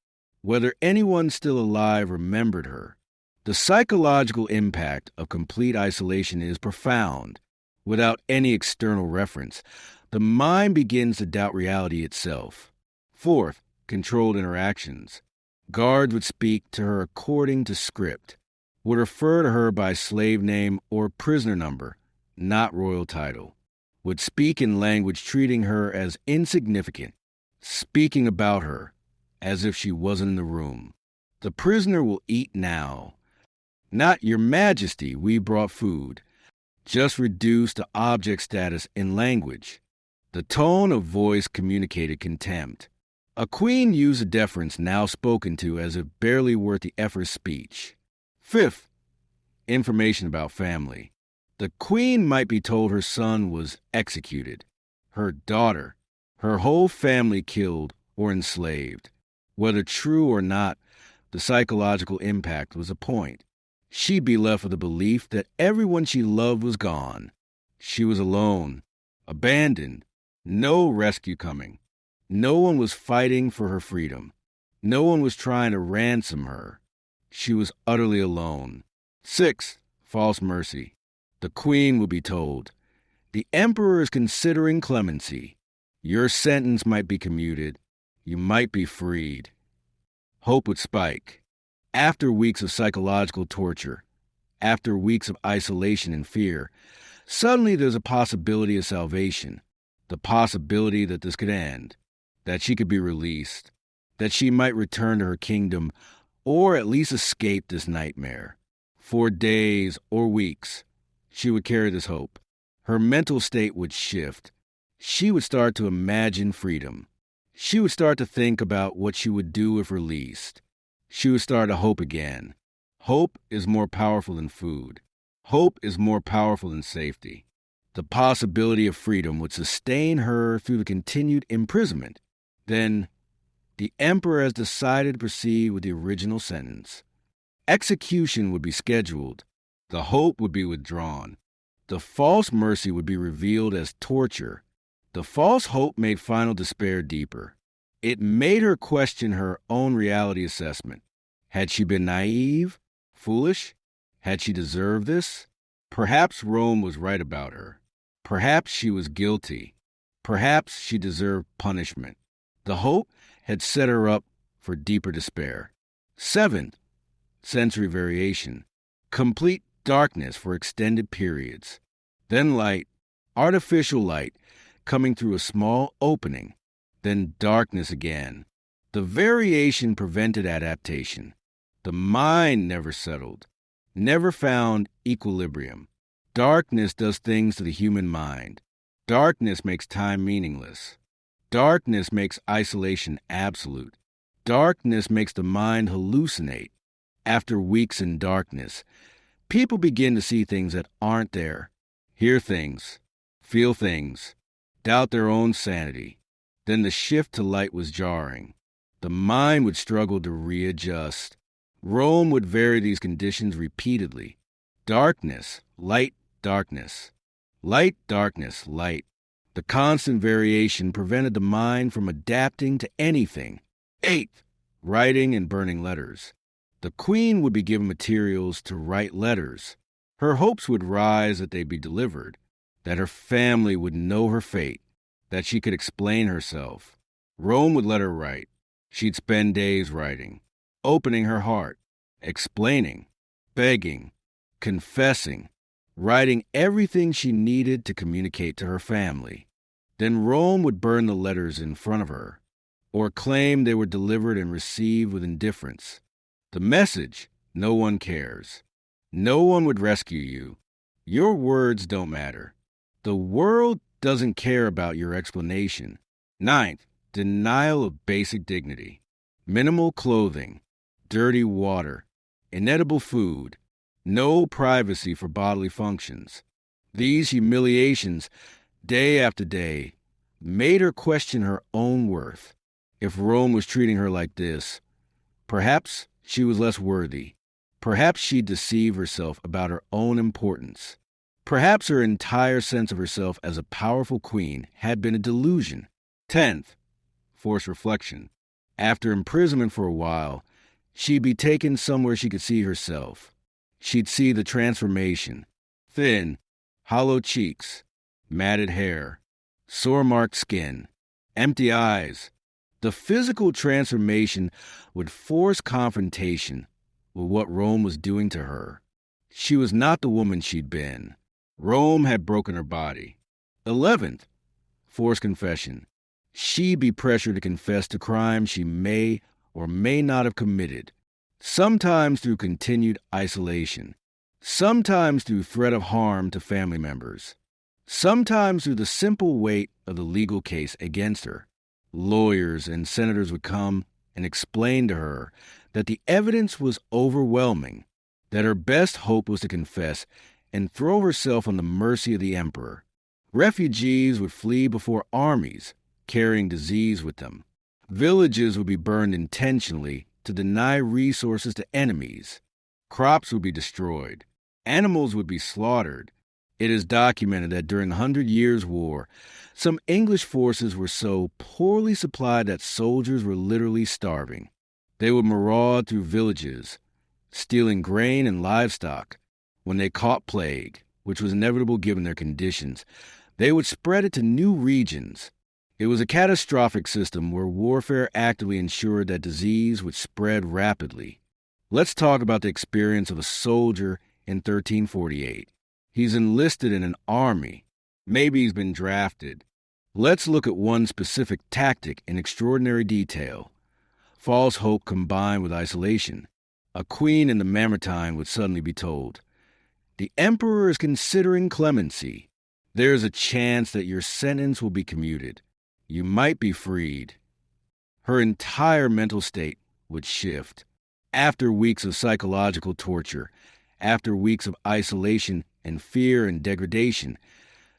whether anyone still alive remembered her. The psychological impact of complete isolation is profound. Without any external reference, the mind begins to doubt reality itself. Fourth, controlled interactions. Guards would speak to her according to script, would refer to her by slave name or prisoner number, not royal title, would speak in language treating her as insignificant, speaking about her as if she wasn't in the room. The prisoner will eat now. Not your majesty, we brought food. Just reduced to object status in language. The tone of voice communicated contempt. A queen used a deference now spoken to as if barely worth the effort of speech. Fifth, information about family. The queen might be told her son was executed, her daughter, her whole family killed or enslaved. Whether true or not, the psychological impact was a point. She'd be left with the belief that everyone she loved was gone. She was alone, abandoned, no rescue coming. No one was fighting for her freedom. No one was trying to ransom her. She was utterly alone. 6. False mercy. The queen would be told, the emperor is considering clemency. Your sentence might be commuted. You might be freed. Hope would spike. After weeks of psychological torture, after weeks of isolation and fear, suddenly there's a possibility of salvation, the possibility that this could end, that she could be released, that she might return to her kingdom, or at least escape this nightmare. For days or weeks, she would carry this hope. Her mental state would shift. She would start to imagine freedom. She would start to think about what she would do if released. She would start to hope again. Hope is more powerful than food. Hope is more powerful than safety. The possibility of freedom would sustain her through the continued imprisonment. Then, the emperor has decided to proceed with the original sentence. Execution would be scheduled. The hope would be withdrawn. The false mercy would be revealed as torture. The false hope made final despair deeper. It made her question her own reality assessment. Had she been naive? Foolish? Had she deserved this? Perhaps Rome was right about her. Perhaps she was guilty. Perhaps she deserved punishment. The hope had set her up for deeper despair. 7th, sensory variation. Complete darkness for extended periods. Then light, artificial light, coming through a small opening. Then darkness again. The variation prevented adaptation. The mind never settled, never found equilibrium. Darkness does things to the human mind. Darkness makes time meaningless. Darkness makes isolation absolute. Darkness makes the mind hallucinate. After weeks in darkness, people begin to see things that aren't there, hear things, feel things, doubt their own sanity. Then the shift to light was jarring. The mind would struggle to readjust. Rome would vary these conditions repeatedly. Darkness, light, darkness. Light, darkness, light. The constant variation prevented the mind from adapting to anything. 8th, writing and burning letters. The queen would be given materials to write letters. Her hopes would rise that they'd be delivered, that her family would know her fate, that she could explain herself. Rome would let her write. She'd spend days writing, opening her heart, explaining, begging, confessing, writing everything she needed to communicate to her family. Then Rome would burn the letters in front of her, or claim they were delivered and received with indifference. The message, no one cares. No one would rescue you. Your words don't matter. The world doesn't care about your explanation. 9th, denial of basic dignity. Minimal clothing, dirty water, inedible food, no privacy for bodily functions. These humiliations, day after day, made her question her own worth. If Rome was treating her like this, perhaps she was less worthy. Perhaps she'd deceive herself about her own importance. Perhaps her entire sense of herself as a powerful queen had been a delusion. 10th, forced reflection. After imprisonment for a while, she'd be taken somewhere she could see herself. She'd see the transformation. Thin, hollow cheeks, matted hair, sore-marked skin, empty eyes. The physical transformation would force confrontation with what Rome was doing to her. She was not the woman she'd been. Rome had broken her body. 11th, forced confession. She'd be pressured to confess to crimes she may or may not have committed, sometimes through continued isolation, sometimes through threat of harm to family members, sometimes through the simple weight of the legal case against her. Lawyers and senators would come and explain to her that the evidence was overwhelming, that her best hope was to confess and throw herself on the mercy of the emperor. Refugees would flee before armies, carrying disease with them. Villages would be burned intentionally to deny resources to enemies. Crops would be destroyed. Animals would be slaughtered. It is documented that during the 100 Years' War, some English forces were so poorly supplied that soldiers were literally starving. They would maraud through villages, stealing grain and livestock. When they caught plague, which was inevitable given their conditions, they would spread it to new regions. It was a catastrophic system where warfare actively ensured that disease would spread rapidly. Let's talk about the experience of a soldier in 1348. He's enlisted in an army. Maybe he's been drafted. Let's look at one specific tactic in extraordinary detail. False hope combined with isolation. A queen in the Mamertine would suddenly be told, "The emperor is considering clemency. There is a chance that your sentence will be commuted. You might be freed." Her entire mental state would shift. After weeks of psychological torture, after weeks of isolation and fear and degradation,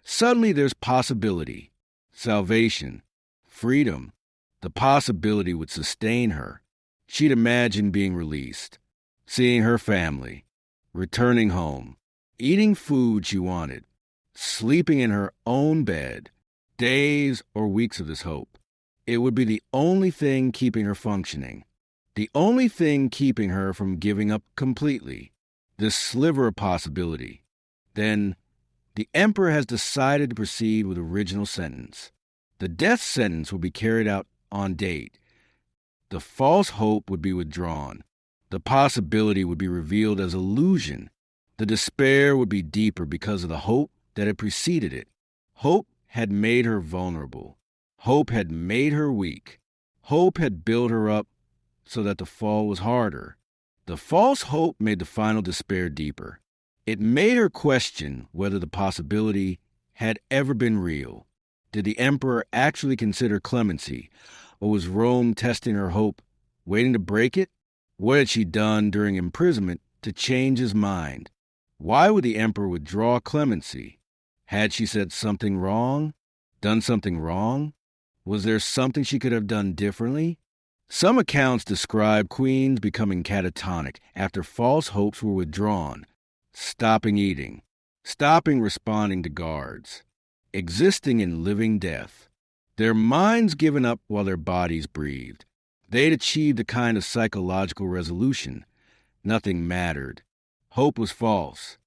suddenly there's possibility, salvation, freedom. The possibility would sustain her. She'd imagine being released, seeing her family, returning home, eating food she wanted, sleeping in her own bed. Days or weeks of this hope. It would be the only thing keeping her functioning, the only thing keeping her from giving up completely. This sliver of possibility. Then, the emperor has decided to proceed with original sentence. The death sentence will be carried out on date. The false hope would be withdrawn. The possibility would be revealed as illusion. The despair would be deeper because of the hope that had preceded it. Hope had made her vulnerable. Hope had made her weak. Hope had built her up so that the fall was harder. The false hope made the final despair deeper. It made her question whether the possibility had ever been real. Did the emperor actually consider clemency, or was Rome testing her hope, waiting to break it? What had she done during imprisonment to change his mind? Why would the emperor withdraw clemency? Had she said something wrong? Done something wrong? Was there something she could have done differently? Some accounts describe queens becoming catatonic after false hopes were withdrawn, stopping eating, stopping responding to guards, existing in living death. Their minds given up while their bodies breathed. They'd achieved a kind of psychological resolution. Nothing mattered. Hope was false.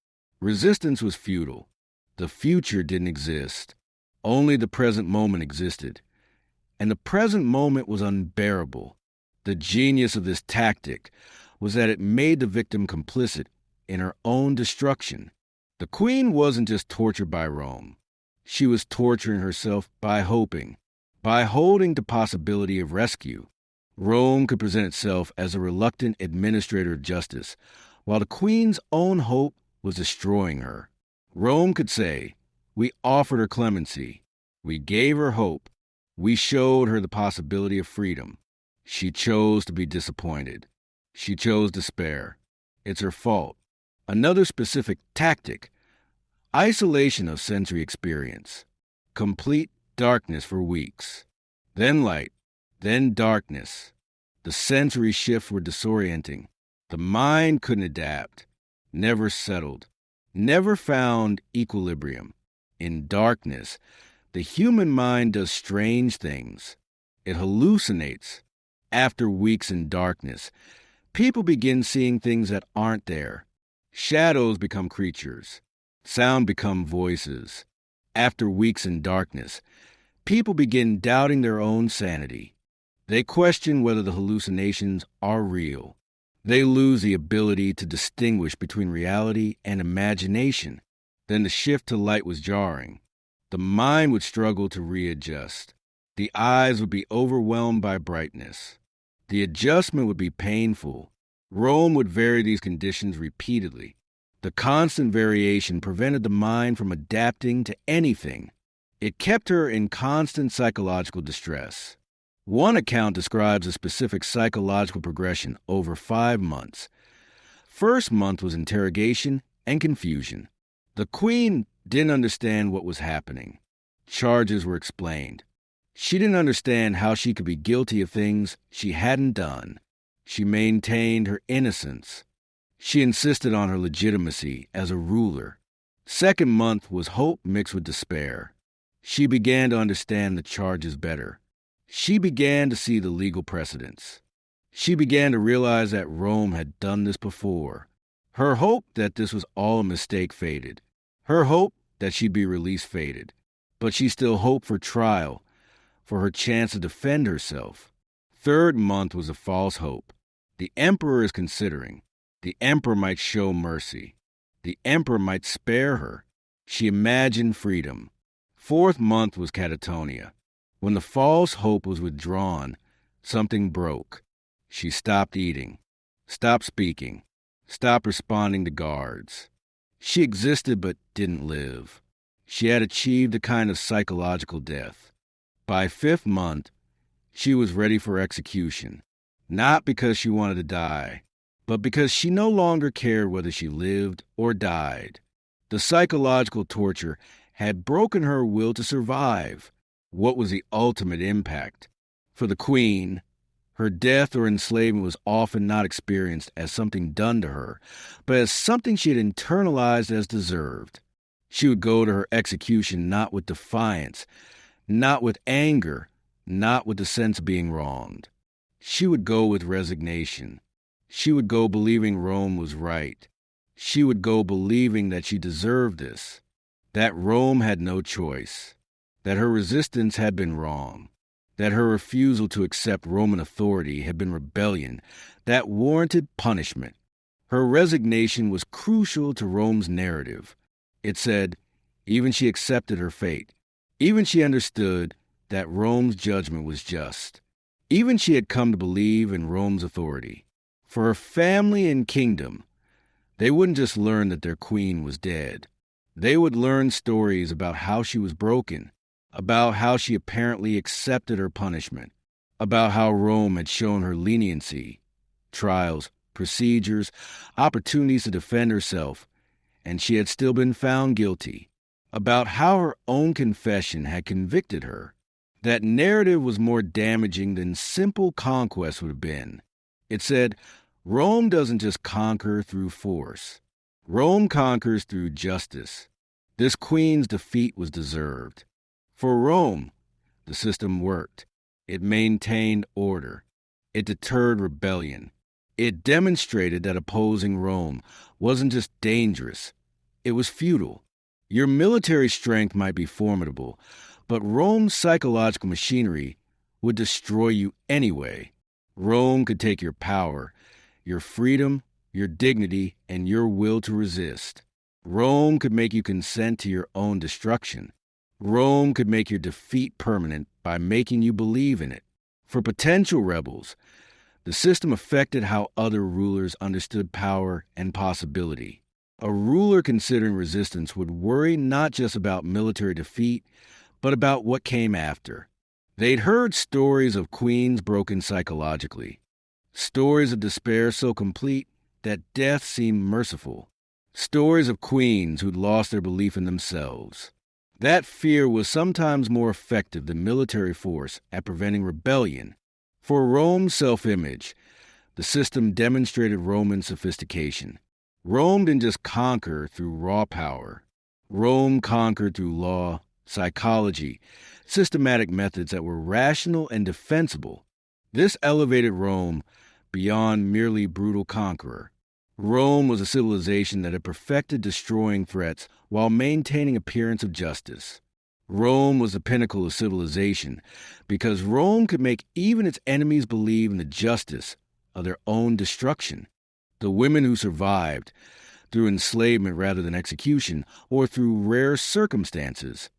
Resistance was futile. The future didn't exist. Only the present moment existed. And the present moment was unbearable. The genius of this tactic was that it made the victim complicit in her own destruction. The queen wasn't just tortured by Rome. She was torturing herself by hoping, by holding the possibility of rescue. Rome could present itself as a reluctant administrator of justice, while the queen's own hope was destroying her. Rome could say, "We offered her clemency. We gave her hope. We showed her the possibility of freedom. She chose to be disappointed. She chose despair. It's her fault." Another specific tactic: isolation of sensory experience. Complete darkness for weeks. Then light. Then darkness. The sensory shifts were disorienting. The mind couldn't adapt. Never settled. Never found equilibrium. In darkness, the human mind does strange things. It hallucinates. After weeks in darkness, people begin seeing things that aren't there. Shadows become creatures. Sound become voices. After weeks in darkness, people begin doubting their own sanity. They question whether the hallucinations are real. They lose the ability to distinguish between reality and imagination. Then the shift to light was jarring. The mind would struggle to readjust. The eyes would be overwhelmed by brightness. The adjustment would be painful. Rome would vary these conditions repeatedly. The constant variation prevented the mind from adapting to anything. It kept her in constant psychological distress. One account describes a specific psychological progression over 5 months. First month was interrogation and confusion. The queen didn't understand what was happening. Charges were explained. She didn't understand how she could be guilty of things she hadn't done. She maintained her innocence. She insisted on her legitimacy as a ruler. Second month was hope mixed with despair. She began to understand the charges better. She began to see the legal precedents. She began to realize that Rome had done this before. Her hope that this was all a mistake faded. Her hope that she'd be released faded. But she still hoped for trial. for her chance to defend herself. Third month was a false hope. The emperor is considering. The emperor might show mercy. The emperor might spare her. She imagined freedom. Fourth month was catatonia. When the false hope was withdrawn, something broke. She stopped eating, stopped speaking, stopped responding to guards. She existed but didn't live. She had achieved a kind of psychological death. By fifth month, she was ready for execution, not because she wanted to die, but because she no longer cared whether she lived or died. The psychological torture had broken her will to survive. What was the ultimate impact? For the queen, her death or enslavement was often not experienced as something done to her, but as something she had internalized as deserved. She would go to her execution not with defiance, not with anger, not with the sense of being wronged. She would go with resignation. She would go believing Rome was right. She would go believing that she deserved this, that Rome had no choice, that her resistance had been wrong, that her refusal to accept Roman authority had been rebellion that warranted punishment. Her resignation was crucial to Rome's narrative. It said, even she accepted her fate. Even she understood that Rome's judgment was just. Even she had come to believe in Rome's authority. For her family and kingdom, they wouldn't just learn that their queen was dead. They would learn stories about how she was broken, about how she apparently accepted her punishment, about how Rome had shown her leniency, trials, procedures, opportunities to defend herself, and she had still been found guilty, about how her own confession had convicted her. That narrative was more damaging than simple conquest would have been. It said, Rome doesn't just conquer through force. Rome conquers through justice. This queen's defeat was deserved. For Rome, the system worked. It maintained order. It deterred rebellion. It demonstrated that opposing Rome wasn't just dangerous, it was futile. Your military strength might be formidable, but Rome's psychological machinery would destroy you anyway. Rome could take your power, your freedom, your dignity, and your will to resist. Rome could make you consent to your own destruction. Rome could make your defeat permanent by making you believe in it. For potential rebels, the system affected how other rulers understood power and possibility. A ruler considering resistance would worry not just about military defeat, but about what came after. They'd heard stories of queens broken psychologically, stories of despair so complete that death seemed merciful, stories of queens who'd lost their belief in themselves. That fear was sometimes more effective than military force at preventing rebellion. For Rome's self-image, the system demonstrated Roman sophistication. Rome didn't just conquer through raw power. Rome conquered through law, psychology, systematic methods that were rational and defensible. This elevated Rome beyond merely brutal conqueror. Rome was a civilization that had perfected destroying threats while maintaining appearance of justice. Rome was the pinnacle of civilization because Rome could make even its enemies believe in the justice of their own destruction. The women who survived, through enslavement rather than execution, or through rare circumstances,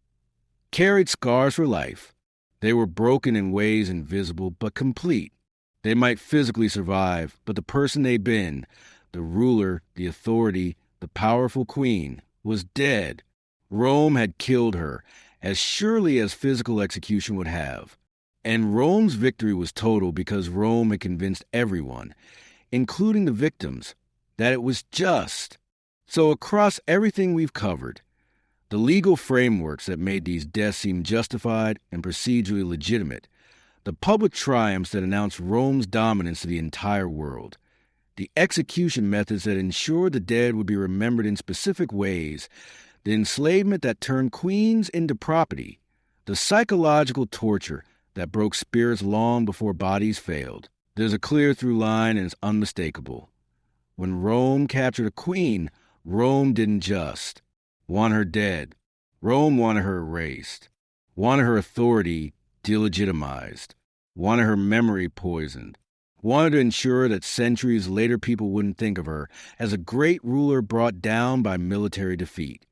carried scars for life. They were broken in ways invisible but complete. They might physically survive, but the person they'd been, the ruler, the authority, the powerful queen, was dead. Rome had killed her, as surely as physical execution would have. And Rome's victory was total because Rome had convinced everyone, including the victims, that it was just. So across everything we've covered, the legal frameworks that made these deaths seem justified and procedurally legitimate, the public triumphs that announced Rome's dominance to the entire world, the execution methods that ensured the dead would be remembered in specific ways, the enslavement that turned queens into property, the psychological torture that broke spirits long before bodies failed. There's a clear through line and it's unmistakable. When Rome captured a queen, Rome didn't just want her dead. Rome wanted her erased, wanted her authority delegitimized, wanted her memory poisoned, wanted to ensure that centuries later people wouldn't think of her as a great ruler brought down by military defeat.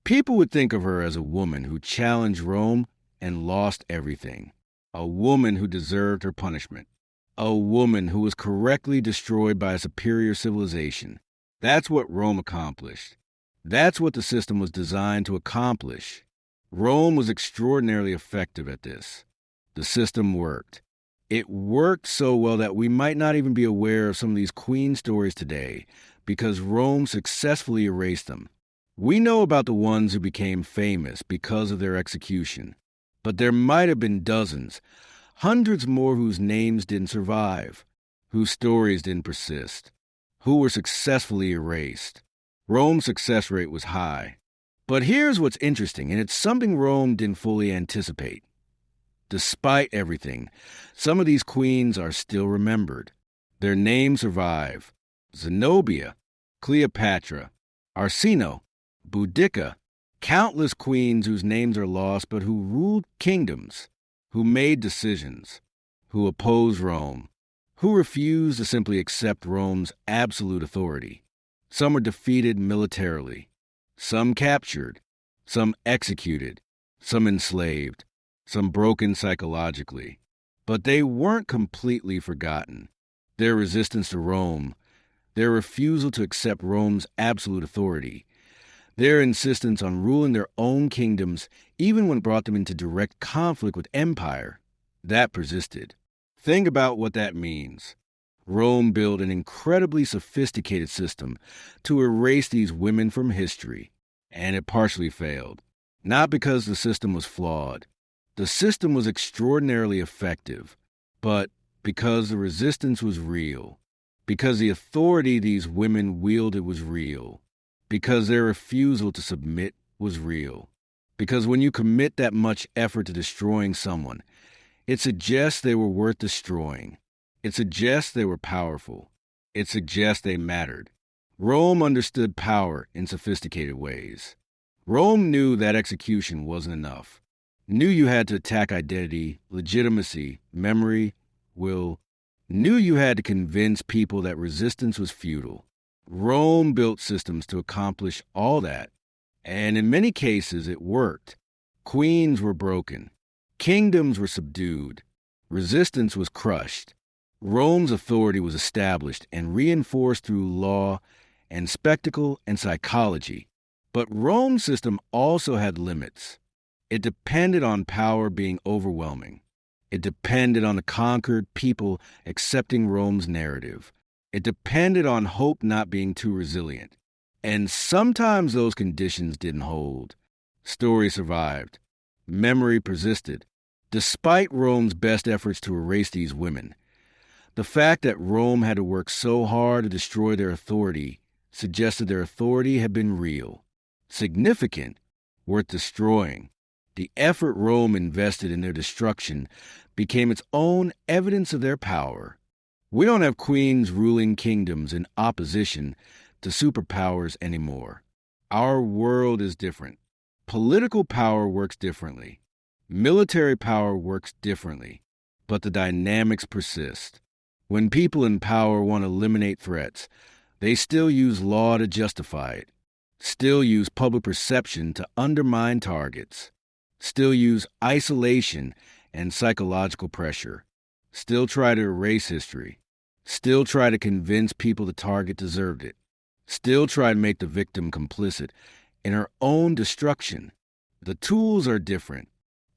People would think of her as a woman who challenged Rome and lost everything, a woman who deserved her punishment, a woman who was correctly destroyed by a superior civilization. That's what Rome accomplished. That's what the system was designed to accomplish. Rome was extraordinarily effective at this. The system worked. It worked so well that we might not even be aware of some of these queen stories today because Rome successfully erased them. We know about the ones who became famous because of their execution, but there might have been dozens, hundreds more whose names didn't survive, whose stories didn't persist, who were successfully erased. Rome's success rate was high. But here's what's interesting, and it's something Rome didn't fully anticipate. Despite everything, some of these queens are still remembered. Their names survive. Zenobia, Cleopatra, Arsinoe, Boudica, countless queens whose names are lost but who ruled kingdoms, who made decisions, who opposed Rome, who refused to simply accept Rome's absolute authority. Some were defeated militarily, some captured, some executed, some enslaved, some broken psychologically. But they weren't completely forgotten. Their resistance to Rome, their refusal to accept Rome's absolute authority, their insistence on ruling their own kingdoms even when it brought them into direct conflict with empire, that persisted. Think about what that means. Rome built an incredibly sophisticated system to erase these women from history, and it partially failed. Not because the system was flawed. The system was extraordinarily effective, but because the resistance was real, because the authority these women wielded was real, because their refusal to submit was real. Because when you commit that much effort to destroying someone, it suggests they were worth destroying. It suggests they were powerful. It suggests they mattered. Rome understood power in sophisticated ways. Rome knew that execution wasn't enough. Knew you had to attack identity, legitimacy, memory, will. Knew you had to convince people that resistance was futile. Rome built systems to accomplish all that, and in many cases it worked. Queens were broken. Kingdoms were subdued. Resistance was crushed. Rome's authority was established and reinforced through law and spectacle and psychology. But Rome's system also had limits. It depended on power being overwhelming. It depended on the conquered people accepting Rome's narrative. It depended on hope not being too resilient. And sometimes those conditions didn't hold. Story survived. Memory persisted. Despite Rome's best efforts to erase these women, the fact that Rome had to work so hard to destroy their authority suggested their authority had been real, significant, worth destroying. The effort Rome invested in their destruction became its own evidence of their power. We don't have queens ruling kingdoms in opposition to superpowers anymore. Our world is different. Political power works differently. Military power works differently. But the dynamics persist. When people in power want to eliminate threats, they still use law to justify it, still use public perception to undermine targets, still use isolation and psychological pressure, still try to erase history, still try to convince people the target deserved it, still try to make the victim complicit in her own destruction. The tools are different.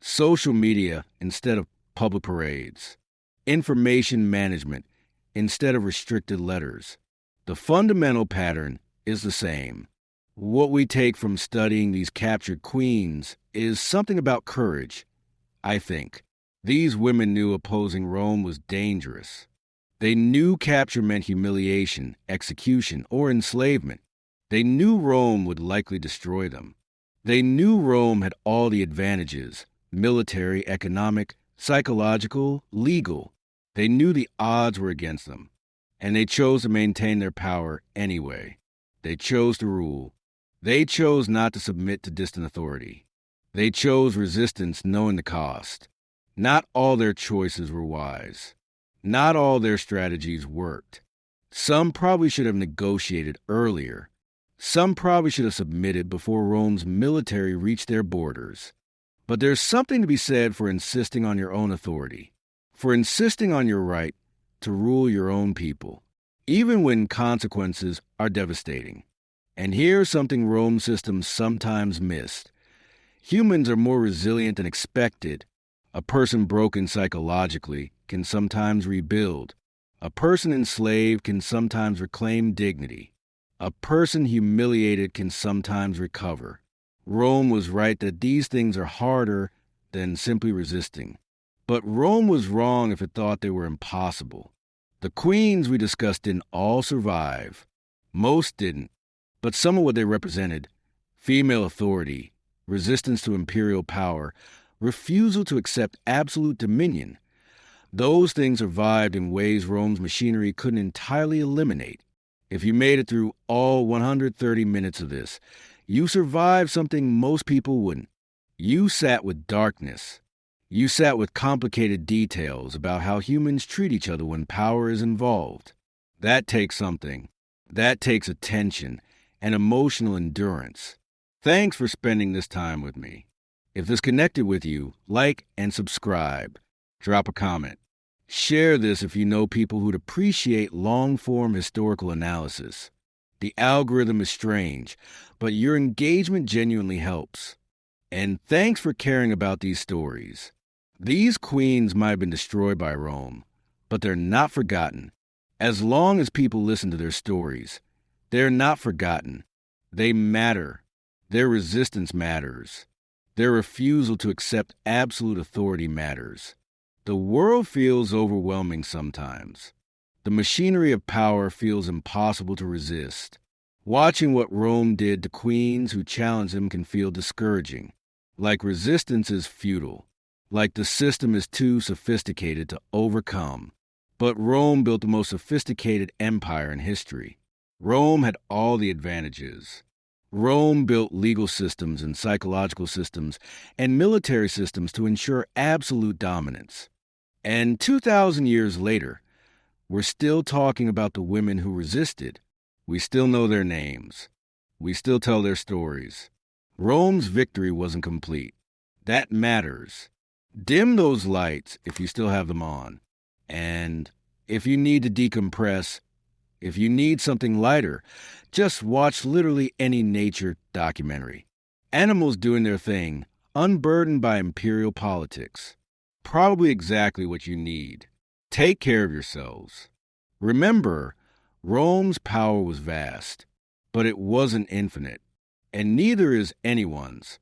Social media instead of public parades. Information management instead of restricted letters. The fundamental pattern is the same. What we take from studying these captured queens is something about courage, I think. These women knew opposing Rome was dangerous. They knew capture meant humiliation, execution, or enslavement. They knew Rome would likely destroy them. They knew Rome had all the advantages, military, economic, psychological, legal. They knew the odds were against them, and they chose to maintain their power anyway. They chose to rule. They chose not to submit to distant authority. They chose resistance knowing the cost. Not all their choices were wise. Not all their strategies worked. Some probably should have negotiated earlier. Some probably should have submitted before Rome's military reached their borders. But there's something to be said for insisting on your own authority, for insisting on your right to rule your own people, even when consequences are devastating. And here's something Rome's system sometimes missed. Humans are more resilient than expected. A person broken psychologically can sometimes rebuild. A person enslaved can sometimes reclaim dignity. A person humiliated can sometimes recover. Rome was right that these things are harder than simply resisting. But Rome was wrong if it thought they were impossible. The queens we discussed didn't all survive. Most didn't. But some of what they represented, female authority, resistance to imperial power, refusal to accept absolute dominion, those things survived in ways Rome's machinery couldn't entirely eliminate. If you made it through all 130 minutes of this, you survived something most people wouldn't. You sat with darkness. You sat with complicated details about how humans treat each other when power is involved. That takes something. That takes attention and emotional endurance. Thanks for spending this time with me. If this connected with you, like and subscribe. Drop a comment. Share this if you know people who'd appreciate long-form historical analysis. The algorithm is strange, but your engagement genuinely helps. And thanks for caring about these stories. These queens might have been destroyed by Rome, but they're not forgotten. As long as people listen to their stories, they're not forgotten. They matter. Their resistance matters. Their refusal to accept absolute authority matters. The world feels overwhelming sometimes. The machinery of power feels impossible to resist. Watching what Rome did to queens who challenge them can feel discouraging. Like resistance is futile. Like the system is too sophisticated to overcome. But Rome built the most sophisticated empire in history. Rome had all the advantages. Rome built legal systems and psychological systems and military systems to ensure absolute dominance. And 2,000 years later, we're still talking about the women who resisted. We still know their names. We still tell their stories. Rome's victory wasn't complete. That matters. Dim those lights if you still have them on. And if you need to decompress, if you need something lighter, just watch literally any nature documentary. Animals doing their thing, unburdened by imperial politics. Probably exactly what you need. Take care of yourselves. Remember, Rome's power was vast, but it wasn't infinite, and neither is anyone's.